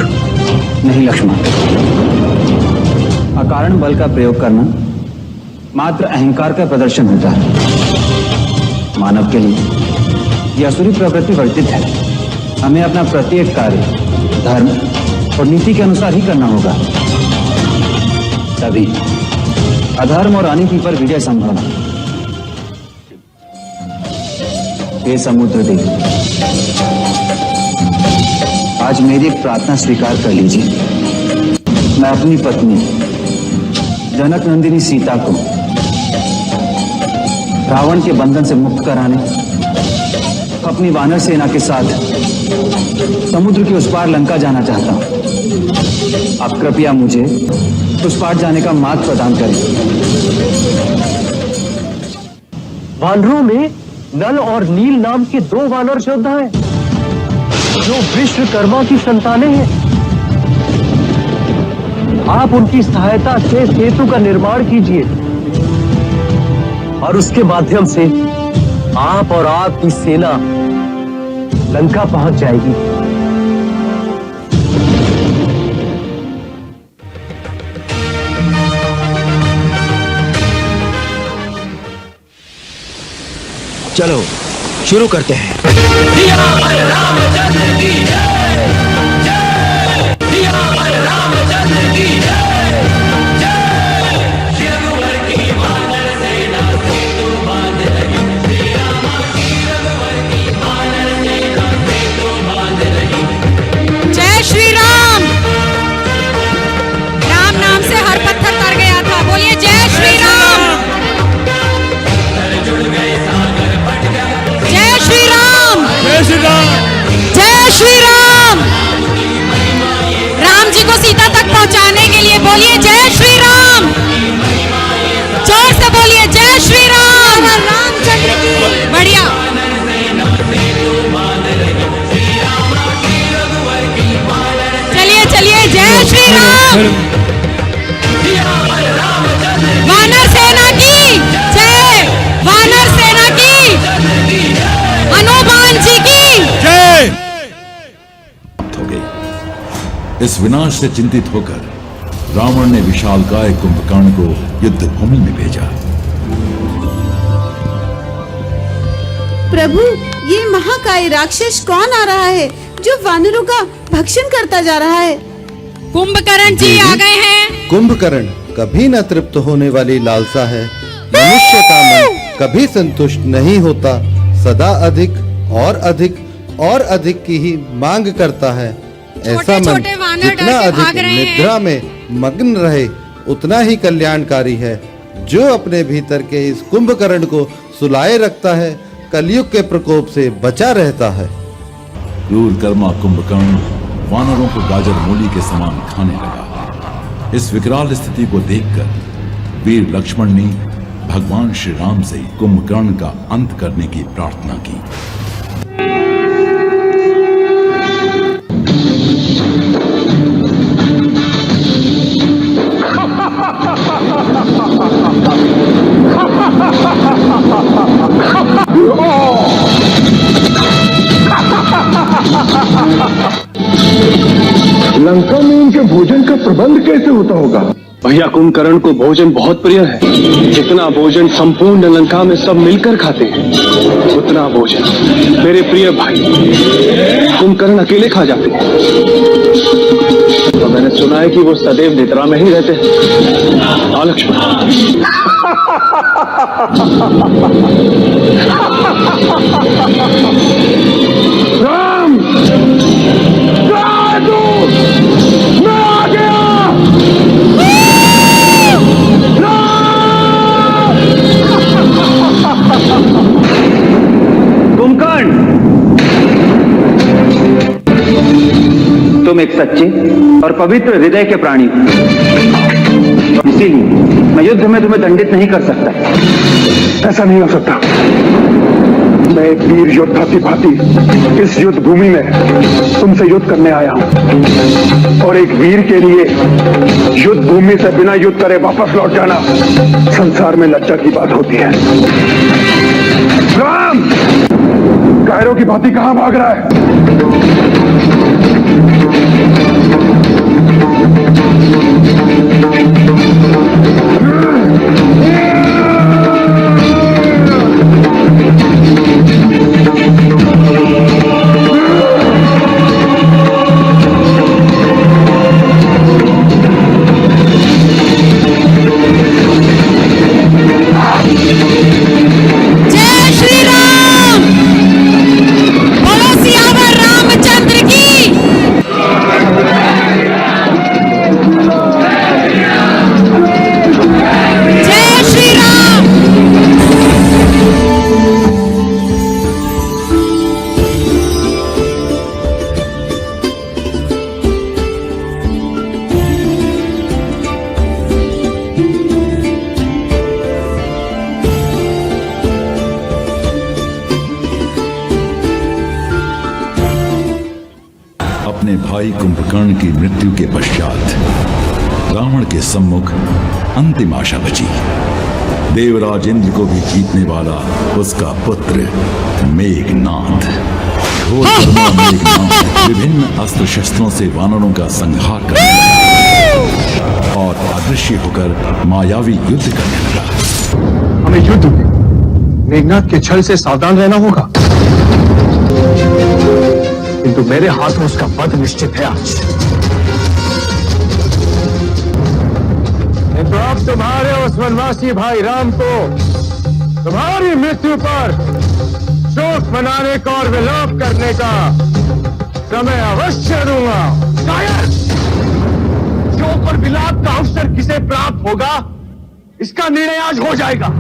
नहीं लक्ष्मण, अकारण बल का प्रयोग करना मात्र अहंकार का प्रदर्शन होता है। मानव के लिए यह असुरी प्रवृत्ति वर्जित है। हमें अपना प्रत्येक कार्य धर्म और नीति के अनुसार ही करना होगा, तभी अधर्म और अनीति पर विजय संभव है। हे समुद्र देव, आज मेरी एक प्रार्थना स्वीकार कर लीजिए। मैं अपनी पत्नी जनक नंदिनी सीता को रावण के बंधन से मुक्त कराने अपनी वानर सेना के साथ समुद्र के उस पार लंका जाना चाहता हूं। आप कृपया मुझे उस पार जाने का मार्ग प्रदान करें। वानरों में नल और नील नाम के दो वानर योद्धा हैं जो विश्वकर्मा की संतानें हैं। आप उनकी सहायता से सेतु का निर्माण कीजिए और उसके माध्यम से आप और आपकी सेना लंका पहुंच जाएगी। चलो शुरू करते हैं। जय श्री राम। राम नाम से हर पत्थर तर गया था। बोलिए जय श्री राम। जय श्री राम। जय श्री राम। जय बोलिए जय श्री राम, जोर से बोलिए जय श्री राम, रामचंद्र की। बढ़िया। चलिए चलिए जय श्री राम। वानर सेना की जय, वानर सेना की, हनुमान जी की जय। हो गई। इस विनाश से चिंतित होकर रावण ने विशालकाय कुंभकर्ण को युद्ध भूमि में भेजा। प्रभु, ये महाकाय राक्षस कौन आ रहा है जो वानरों का भक्षण करता जा रहा है? कुंभकर्ण जी आ गए हैं। कुंभकर्ण कभी न तृप्त होने वाली लालसा है। मनुष्य का मन कभी संतुष्ट नहीं होता, सदा अधिक और अधिक और अधिक की ही मांग करता है। ऐसा मन जितना अधिक निद्रा में मग्न रहे उतना ही कल्याणकारी है। जो अपने भीतर के इस कुंभकर्ण को सुलाए रखता है, कलयुग के प्रकोप से बचा रहता है। क्रूर कर्मा कुंभकर्ण वानरों को गाजर मूली के समान खाने लगा। इस विकराल स्थिति को देखकर वीर लक्ष्मण ने भगवान श्री राम से कुंभकर्ण का अंत करने की प्रार्थना की। लंका में इनके भोजन का प्रबंध कैसे होता होगा? भैया कुंभकर्ण को भोजन बहुत प्रिय है। जितना भोजन संपूर्ण लंका में सब मिलकर खाते हैं, उतना भोजन मेरे प्रिय भाई कुंभकर्ण अकेले खा जाते हैं। और मैंने सुना है कि वो सदैव निद्रा में ही रहते हैं। लक्ष्मण राम, मैं आ गया। कुंभकर्ण, तुम एक सच्चे और पवित्र हृदय के प्राणी हो, इसीलिए मैं युद्ध में तुम्हें दंडित नहीं कर सकता। ऐसा नहीं हो सकता। मैं एक वीर योद्धा की भांति इस युद्ध भूमि में तुमसे युद्ध करने आया हूं, और एक वीर के लिए युद्ध भूमि से बिना युद्ध करे वापस लौट जाना संसार में लज्जा की बात होती है। राम, कायरों की भांति कहां भाग रहा है? अपने भाई कुंभकर्ण की मृत्यु के पश्चात रावण के सम्मुख अंतिम आशा बची। देवराज इंद्र को भी जीतने वाला उसका पुत्र मेघनाद। घोर कर्मा मेघनाद विभिन्न अस्त्र शस्त्रों से वानरों का संहार करने लगा और अदृश्य होकर मायावी युद्ध करने लगा। हमें युद्ध में मेघनाद के छल से सावधान रहना होगा, किंतु मेरे हाथ में उसका वध निश्चित है आज। तो अब तुम्हारे उस वनवासी भाई राम को तुम्हारी मृत्यु पर शोक मनाने का और विलाप करने का समय अवश्य दूंगा। शायद शोक और विलाप का अवसर किसे प्राप्त होगा, इसका निर्णय आज हो जाएगा।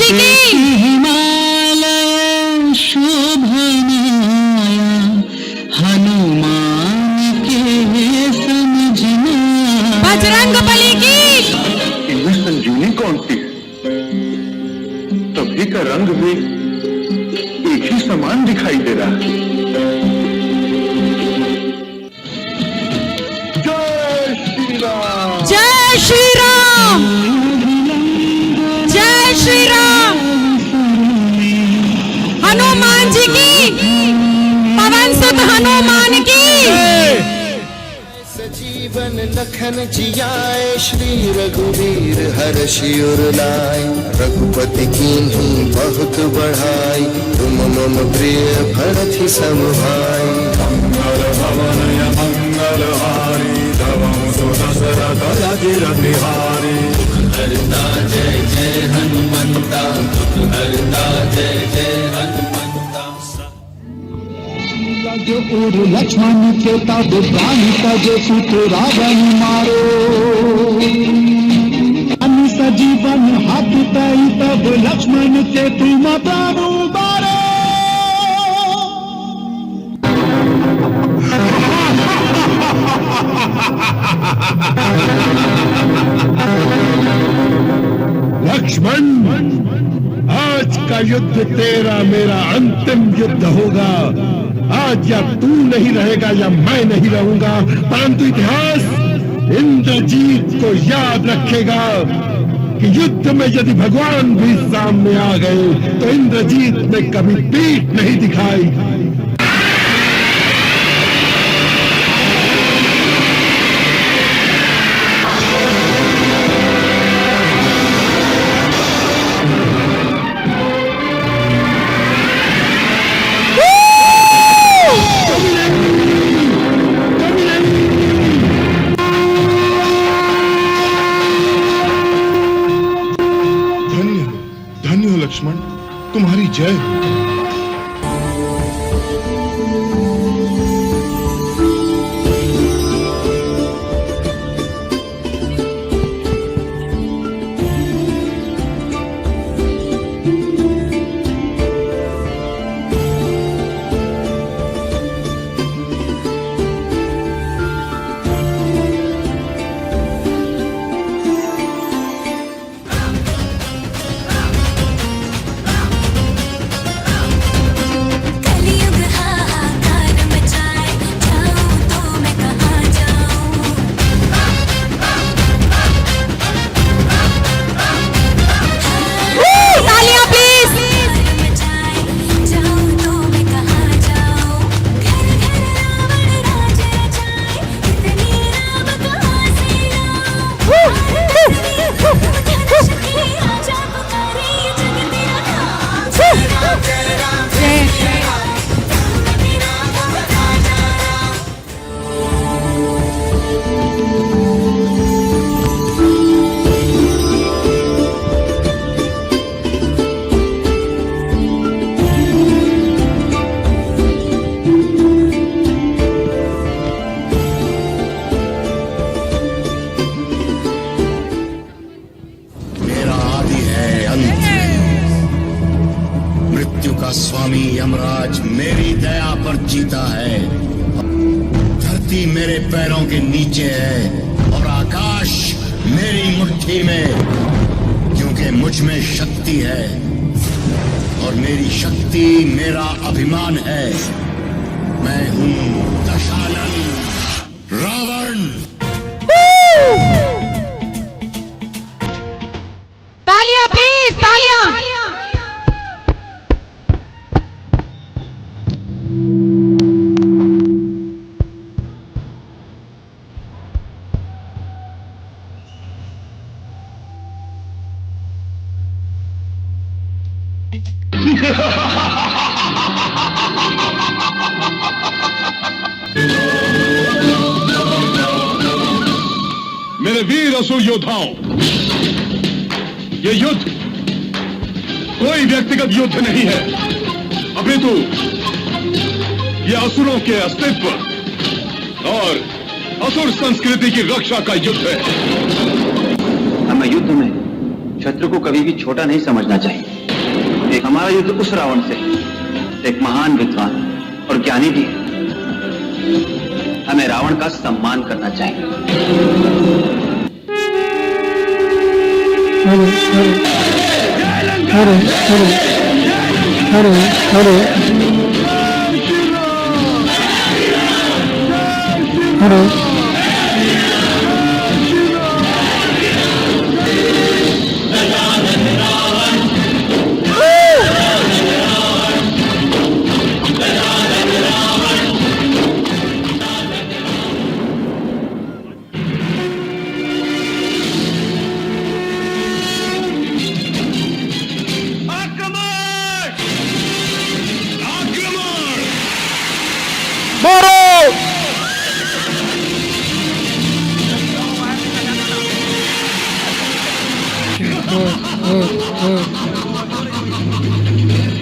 जी की हिमालय शोभनाया हनुमान के समझना। बजरंग बली की। इनमें संजीवनी कौन सी है? तभी का रंग भी एक ही समान दिखाई दे रहा है। जय श्री राम, जय श्री राम। हनुमान जी की, पवन सुत हनुमान की। सजीवन लखन जियाए श्री रघुवीर हर्षि उर लाए। रघुपति कीन्ही बहुत बढ़ाई तुम मम प्रिय भरत सम भाई। मंगल भवन मंगल हारी धवम सो दशरथ राजीर बिहारी। हरता जय जय हनुमंता, हरता जय जय हनुमंता। जो उर लक्ष्मण के तब प्राण तजे पुत्र रावण मारो। अनि सजीवन हाथ तई तब लक्ष्मण के तुम प्राण उबारो। लक्ष्मण, आज का युद्ध तेरा मेरा अंतिम युद्ध होगा। आज या तू नहीं रहेगा या मैं नहीं रहूंगा, परंतु इतिहास इंद्रजीत को याद रखेगा कि युद्ध में यदि भगवान भी सामने आ गए तो इंद्रजीत ने कभी पीठ नहीं दिखाई। लक्ष्मण, तुम्हारी जय। स्वामी यमराज मेरी दया पर जीता है। धरती मेरे पैरों के नीचे है और आकाश मेरी मुट्ठी में, क्योंकि मुझ में शक्ति है और मेरी शक्ति मेरा अभिमान है। मैं हूं दशानन रावण। तालियां प्लीज, तालियां। मेरे वीर असुर योद्धाओं, ये युद्ध कोई व्यक्तिगत युद्ध नहीं है, अपितु ये असुरों के अस्तित्व और असुर संस्कृति की रक्षा का युद्ध है। हमें युद्ध में शत्रु को कभी भी छोटा नहीं समझना चाहिए। हमारा युद्ध उस रावण से, एक महान विद्वान और ज्ञानी भी है। हमें रावण का सम्मान करना चाहिए। हरे हरे हरे हरे हरे हरे हरे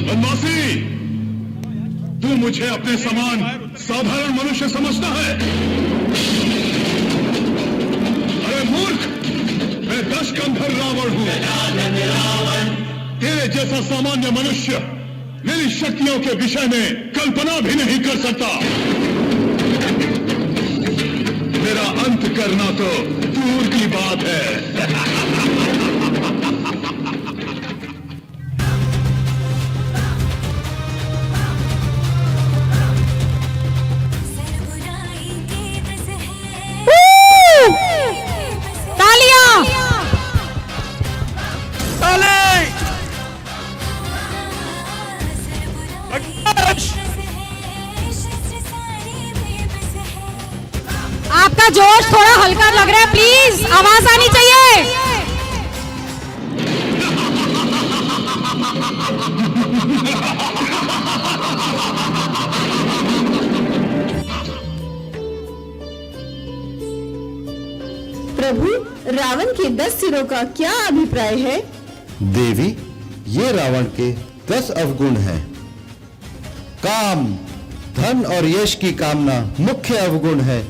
बनवासी, तू मुझे अपने समान साधारण मनुष्य समझता है? अरे मूर्ख, मैं दशकंधर रावण हूं। तेरे जैसा सामान्य मनुष्य मेरी शक्तियों के विषय में कल्पना भी नहीं कर सकता। मेरा अंत करना तो दूर की बात है। आपका जोश थोड़ा हल्का लग रहा है, प्लीज आवाज आनी चाहिए। प्रभु, रावण के 10 सिरों का क्या अभिप्राय है? देवी, ये रावण के 10 अवगुण हैं। काम, धन और यश की कामना मुख्य अवगुण है।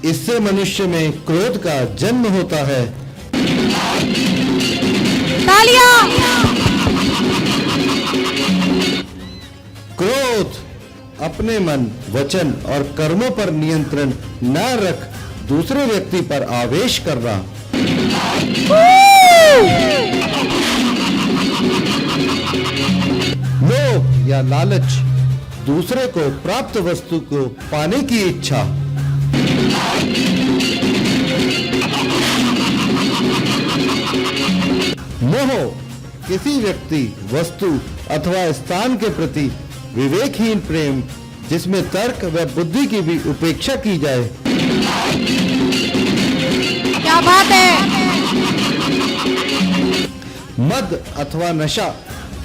इससे मनुष्य में क्रोध का जन्म होता है। तालियां! क्रोध, अपने मन, वचन और कर्मों पर नियंत्रण न रख दूसरे व्यक्ति पर आवेश करना। लोभ या लालच, दूसरे को प्राप्त वस्तु को पाने की इच्छा। मोह, किसी व्यक्ति, वस्तु अथवा स्थान के प्रति विवेकहीन प्रेम जिसमें तर्क व बुद्धि की भी उपेक्षा की जाए। क्या बात है। मद अथवा नशा,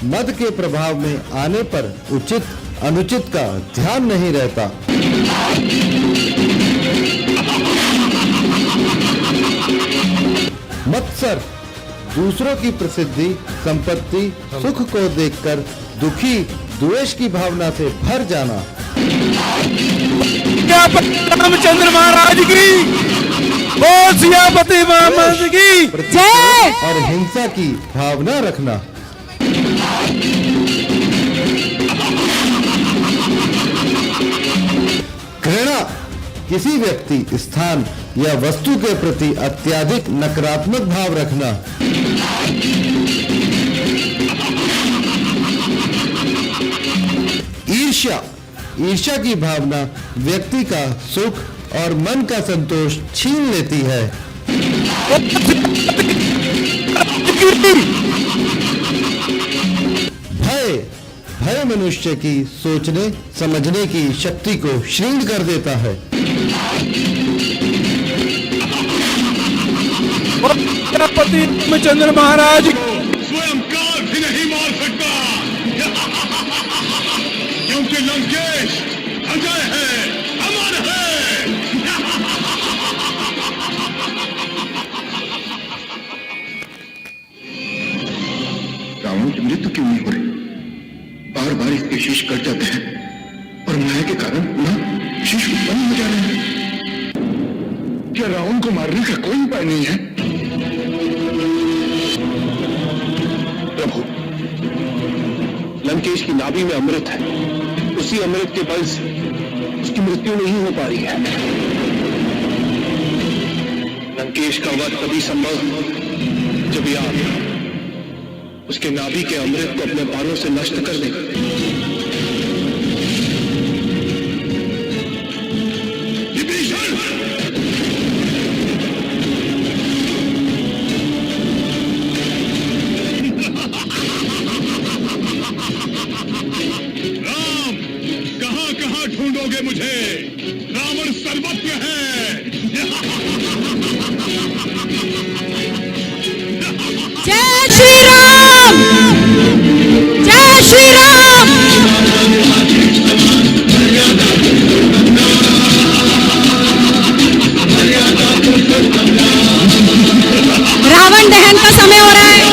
मद के प्रभाव में आने पर उचित अनुचित का ध्यान नहीं रहता। मत्सर, दूसरों की प्रसिद्धि, संपत्ति, सुख को देखकर दुखी, द्वेष की भावना से भर जाना। रामचंद्र महाराज की, बोल सियापति महाराज की जय। और हिंसा की भावना रखना। घृणा, किसी व्यक्ति, स्थान या वस्तु के प्रति अत्यधिक नकारात्मक भाव रखना। ईर्ष्या, ईर्ष्या की भावना व्यक्ति का सुख और मन का संतोष छीन लेती है। भय, भय मनुष्य की सोचने समझने की शक्ति को क्षीण कर देता है। छत्रपति रामचंद्र महाराज स्वयं काल भी नहीं मार सकता, क्योंकि लंकेश अजय है, अमर है। रावण की मृत्यु क्यों नहीं हो रही? बार बार इसके शीश कट जाते हैं और माया के कारण पुनः शीश उत्पन्न हो जा रहे हैं। क्या रावण को मारने का कोई उपाय नहीं है? प्रभु, महेश की नाभि में अमृत है, उसी अमृत के बल से उसकी मृत्यु नहीं हो पा रही है। लंकेश का वध तभी संभव जब आप उसके नाभि के अमृत को अपने बाणों से नष्ट कर दें। ढूंढोगे मुझे? रावण सर्वज्ञ है। जय श्री राम, जय श्री राम। रावण दहन का समय हो रहा है।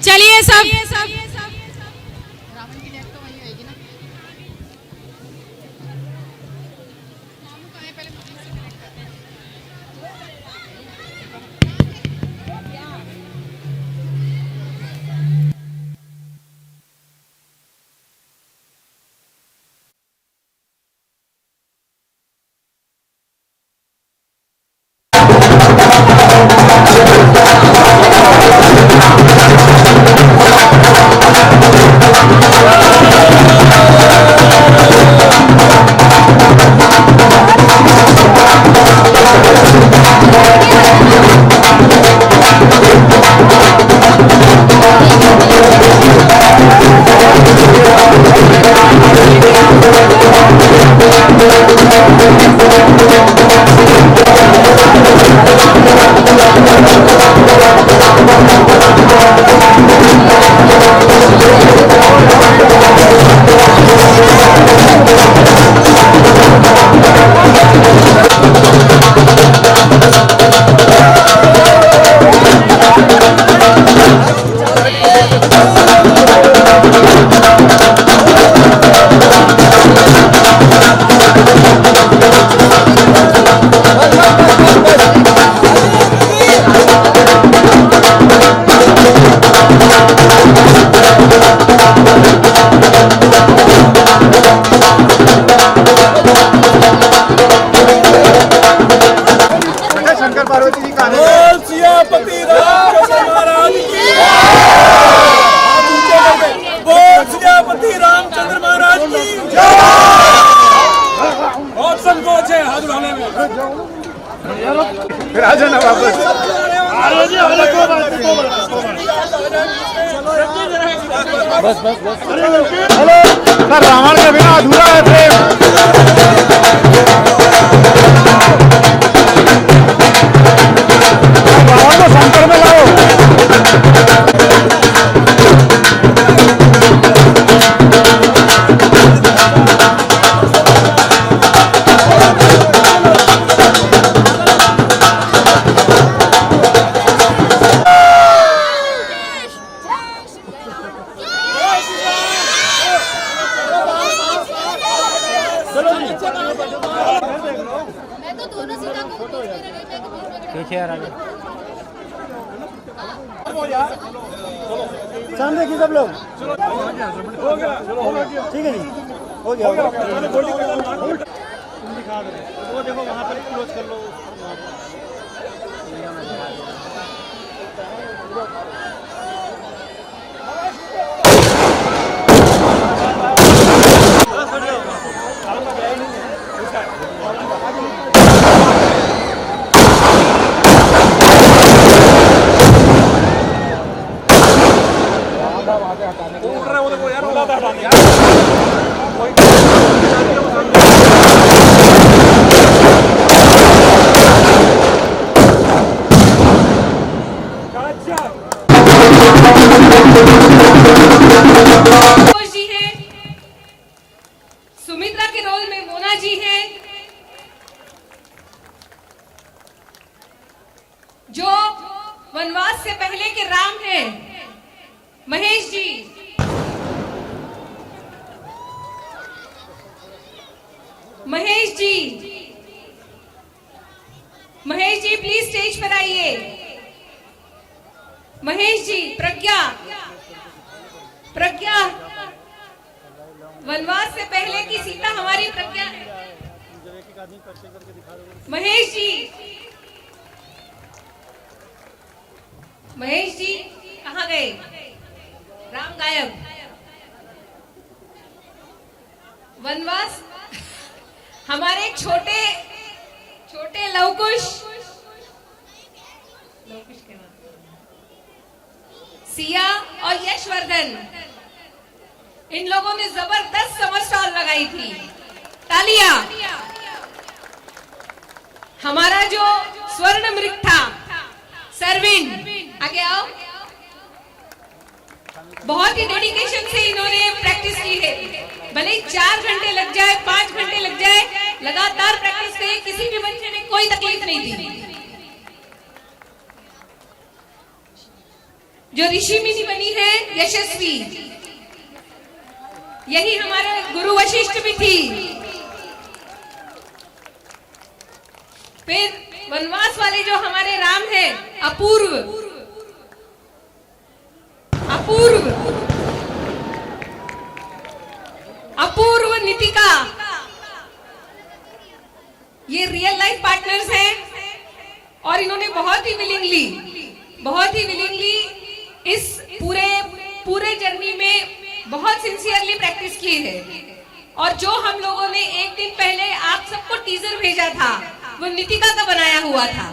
चलिए सब फिर आ जाना वापस। बस बस बस। हेलो सर, रावण के बिना अधूरा है प्रेम। रावण को सेंटर में लाओ। सामने देखिए सब लोग। ठीक है जी, हो गया। वो देखो वहाँ पर क्लोज कर लो। जी हैं, सुमित्रा के रोल में मोना जी हैं, जो वनवास से पहले के राम हैं, महेश जी, महेश जी, महेश जी प्लीज स्टेज पर आइए। महेश जी, प्रज्ञा, प्रज्ञा, वनवास से पहले की सीता हमारी प्रज्ञा है। महेश जी, महेश जी कहाँ गए? राम गायब। वनवास हमारे छोटे छोटे लवकुश के नाम सिया और यशवर्धन, इन लोगों ने जबरदस्त समर स्टॉल लगाई थी। तालियां। हमारा जो स्वर्ण मृग था सरविन, आगे आओ। बहुत ही डेडिकेशन से इन्होंने प्रैक्टिस की है। भले ही 4 घंटे लग जाए, 5 घंटे लग जाए, लगातार प्रैक्टिस से किसी भी बच्चे ने कोई तकलीफ नहीं दी। जो ऋषि मुनि बनी है यशस्वी, यही हमारे गुरु वशिष्ठ भी थी। फिर वनवास वाले जो हमारे राम हैं, अपूर्व, अपूर्व, अपूर्व, नितिका, ये रियल लाइफ पार्टनर्स हैं और इन्होंने बहुत ही विलिंगली इस पूरे जर्नी में बहुत सिंसियरली प्रैक्टिस की है। और जो हम लोगों ने एक दिन पहले आप सबको टीजर भेजा था, वो नितिका का बनाया हुआ था।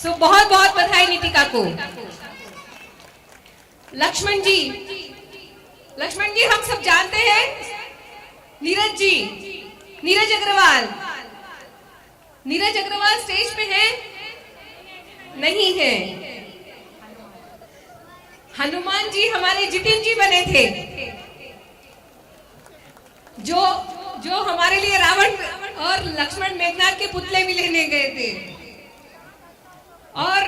सो बहुत बहुत बधाई नितिका को। लक्ष्मण जी, लक्ष्मण जी हम सब जानते हैं। नीरज जी, नीरज अग्रवाल, नीरज अग्रवाल स्टेज पे हैं? नहीं है। हनुमान जी हमारे जितिन जी बने थे, जो हमारे लिए रावण और लक्ष्मण मेघनाथ के पुतले भी लेने गए थे। और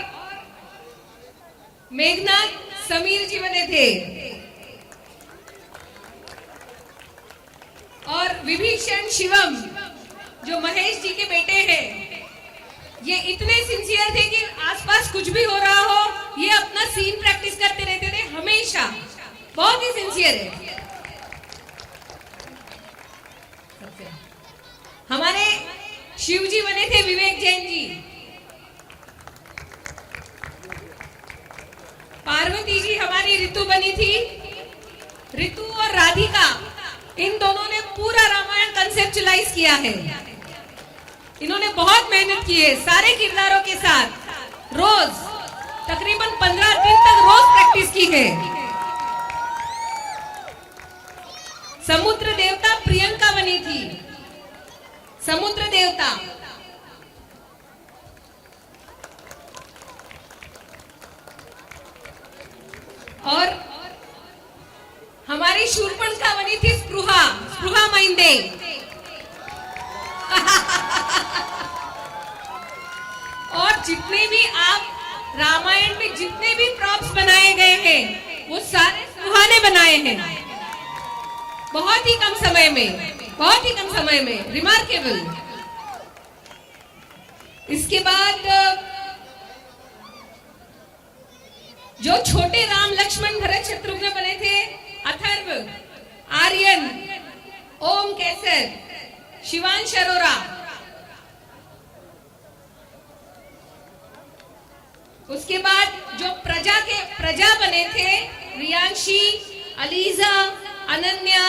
मेघनाथ समीर जी बने थे। और विभीषण शिवम जो महेश जी के बेटे हैं, ये इतने सिंसियर थे कि आसपास कुछ भी हो रहा हो, ये अपना सीन प्रैक्टिस करते रहते थे हमेशा। बहुत ही सिंसियर है। हमारे शिव जी बने थे विवेक जैन जी। पार्वती जी हमारी ऋतु बनी थी। ऋतु और राधिका, इन दोनों ने पूरा रामायण कंसेप्चुलाइज किया है। इन्होंने बहुत मेहनत की है सारे किरदारों के साथ। रोज तकरीबन 15 दिन तक रोज प्रैक्टिस की है। समुद्र देवता प्रियंका बनी थी। समुद्र देवता, और हमारी शूर्पणखा बनी थी स्पृहा, स्पृहा माइंदे। और जितने भी आप रामायण में जितने भी प्रॉप्स बनाए गए हैं, वो सारे स्पृहा ने बनाए हैं। बहुत ही कम समय में, रिमार्केबल। इसके बाद जो छोटे राम लक्ष्मण भरत शत्रुघ्न बने थे, अथर्व, आर्यन, ओम केसर, शिवांश अरोरा। उसके बाद जो प्रजा बने थे, रियांशी, अलीजा, अनन्या,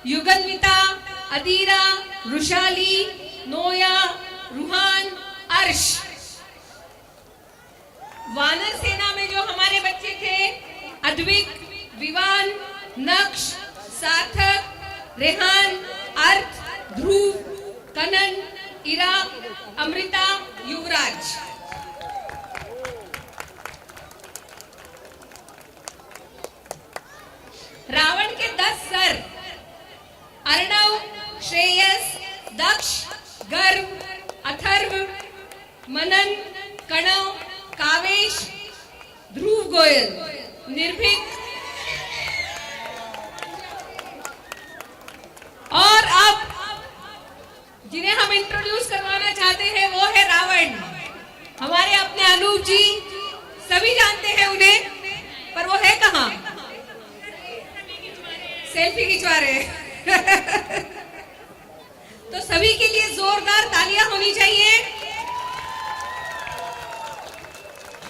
युगन्विता, अदीरा, रुशाली, नोया, रूहान, अर्श। वानर सेना में जो हमारे बच्चे थे, अद्विक, विवान, नक्श, सार्थक, रेहान, अर्थ, ध्रुव, कनन, इरा, अमृता, युवराज। रावण के 10 सर, अर्णव, श्रेयस, दक्ष, गर्व, अथर्व, मनन, कणव, कावेश, ध्रुव गोयल, निर्भीक। और अब जिन्हें हम इंट्रोड्यूस करवाना चाहते हैं वो है रावण। हमारे अपने अनूप जी, सभी जानते हैं उन्हें, पर वो है कहाँ? सेल्फी खिंचवा रहे। तो सभी के लिए जोरदार तालियां होनी चाहिए।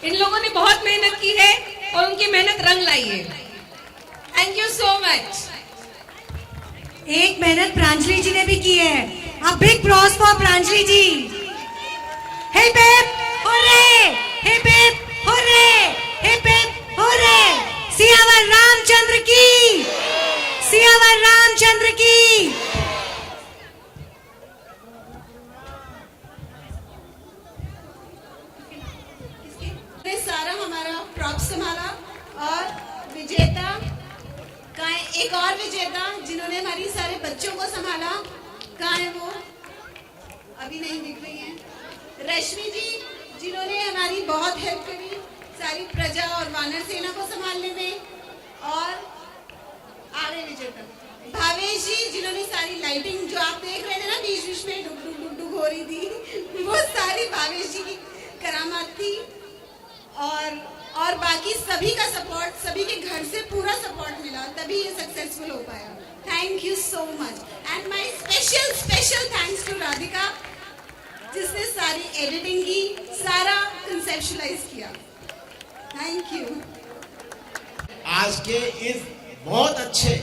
इन लोगों ने बहुत मेहनत की है और उनकी मेहनत रंग लाई है। Thank you so much. एक मेहनत प्रांजलि जी ने भी की है। A big props for Pranjali ji. Hip hip hurray, hip hip hurray, hip hip hurray. Siyavar Ramchandra की, सियावर रामचंद्र की। ने सारा हमारा प्रॉप संभाला और विजेता कहाँ है? एक और विजेता जिन्होंने हमारी सारे बच्चों को संभाला, कहाँ है वो? अभी नहीं दिख रही हैं। रश्मि जी जिन्होंने हमारी बहुत हेल्प करी सारी प्रजा और वानर सेना को संभालने में। और आगे विजेता भावेश जी जिन्होंने सारी लाइटिंग जो आप देख रहे थे ना बीच बीच में डुग डुग डुग डुग हो रही थी, वो सारी भावेश जी की करामात थी। और बाकी सभी का सपोर्ट, सभी के घर से पूरा सपोर्ट मिला, तभी ये सक्सेसफुल हो पाया। Thank you so much and my special thanks to Radhika जिसने सारी एडिटिंग की, सारा कंसेप्शुलाइज किया। Thank you. आज के इस बहुत अच्छे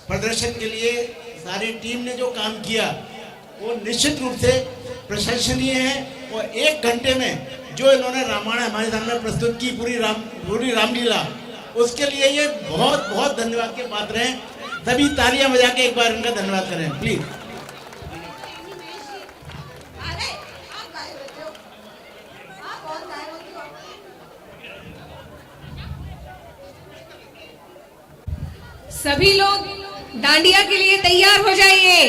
प्रदर्शन के लिए सारी टीम ने जो काम किया वो निश्चित रूप से प्रशंसनीय है। और 1 घंटे में जो इन्होंने रामायण हमारे सामने प्रस्तुत की, पूरी रामलीला, उसके लिए ये बहुत बहुत धन्यवाद के पात्र हैं। सभी तालियां बजा के एक बार इनका धन्यवाद करें प्लीज। सभी लोग डांडिया के लिए तैयार हो जाइए।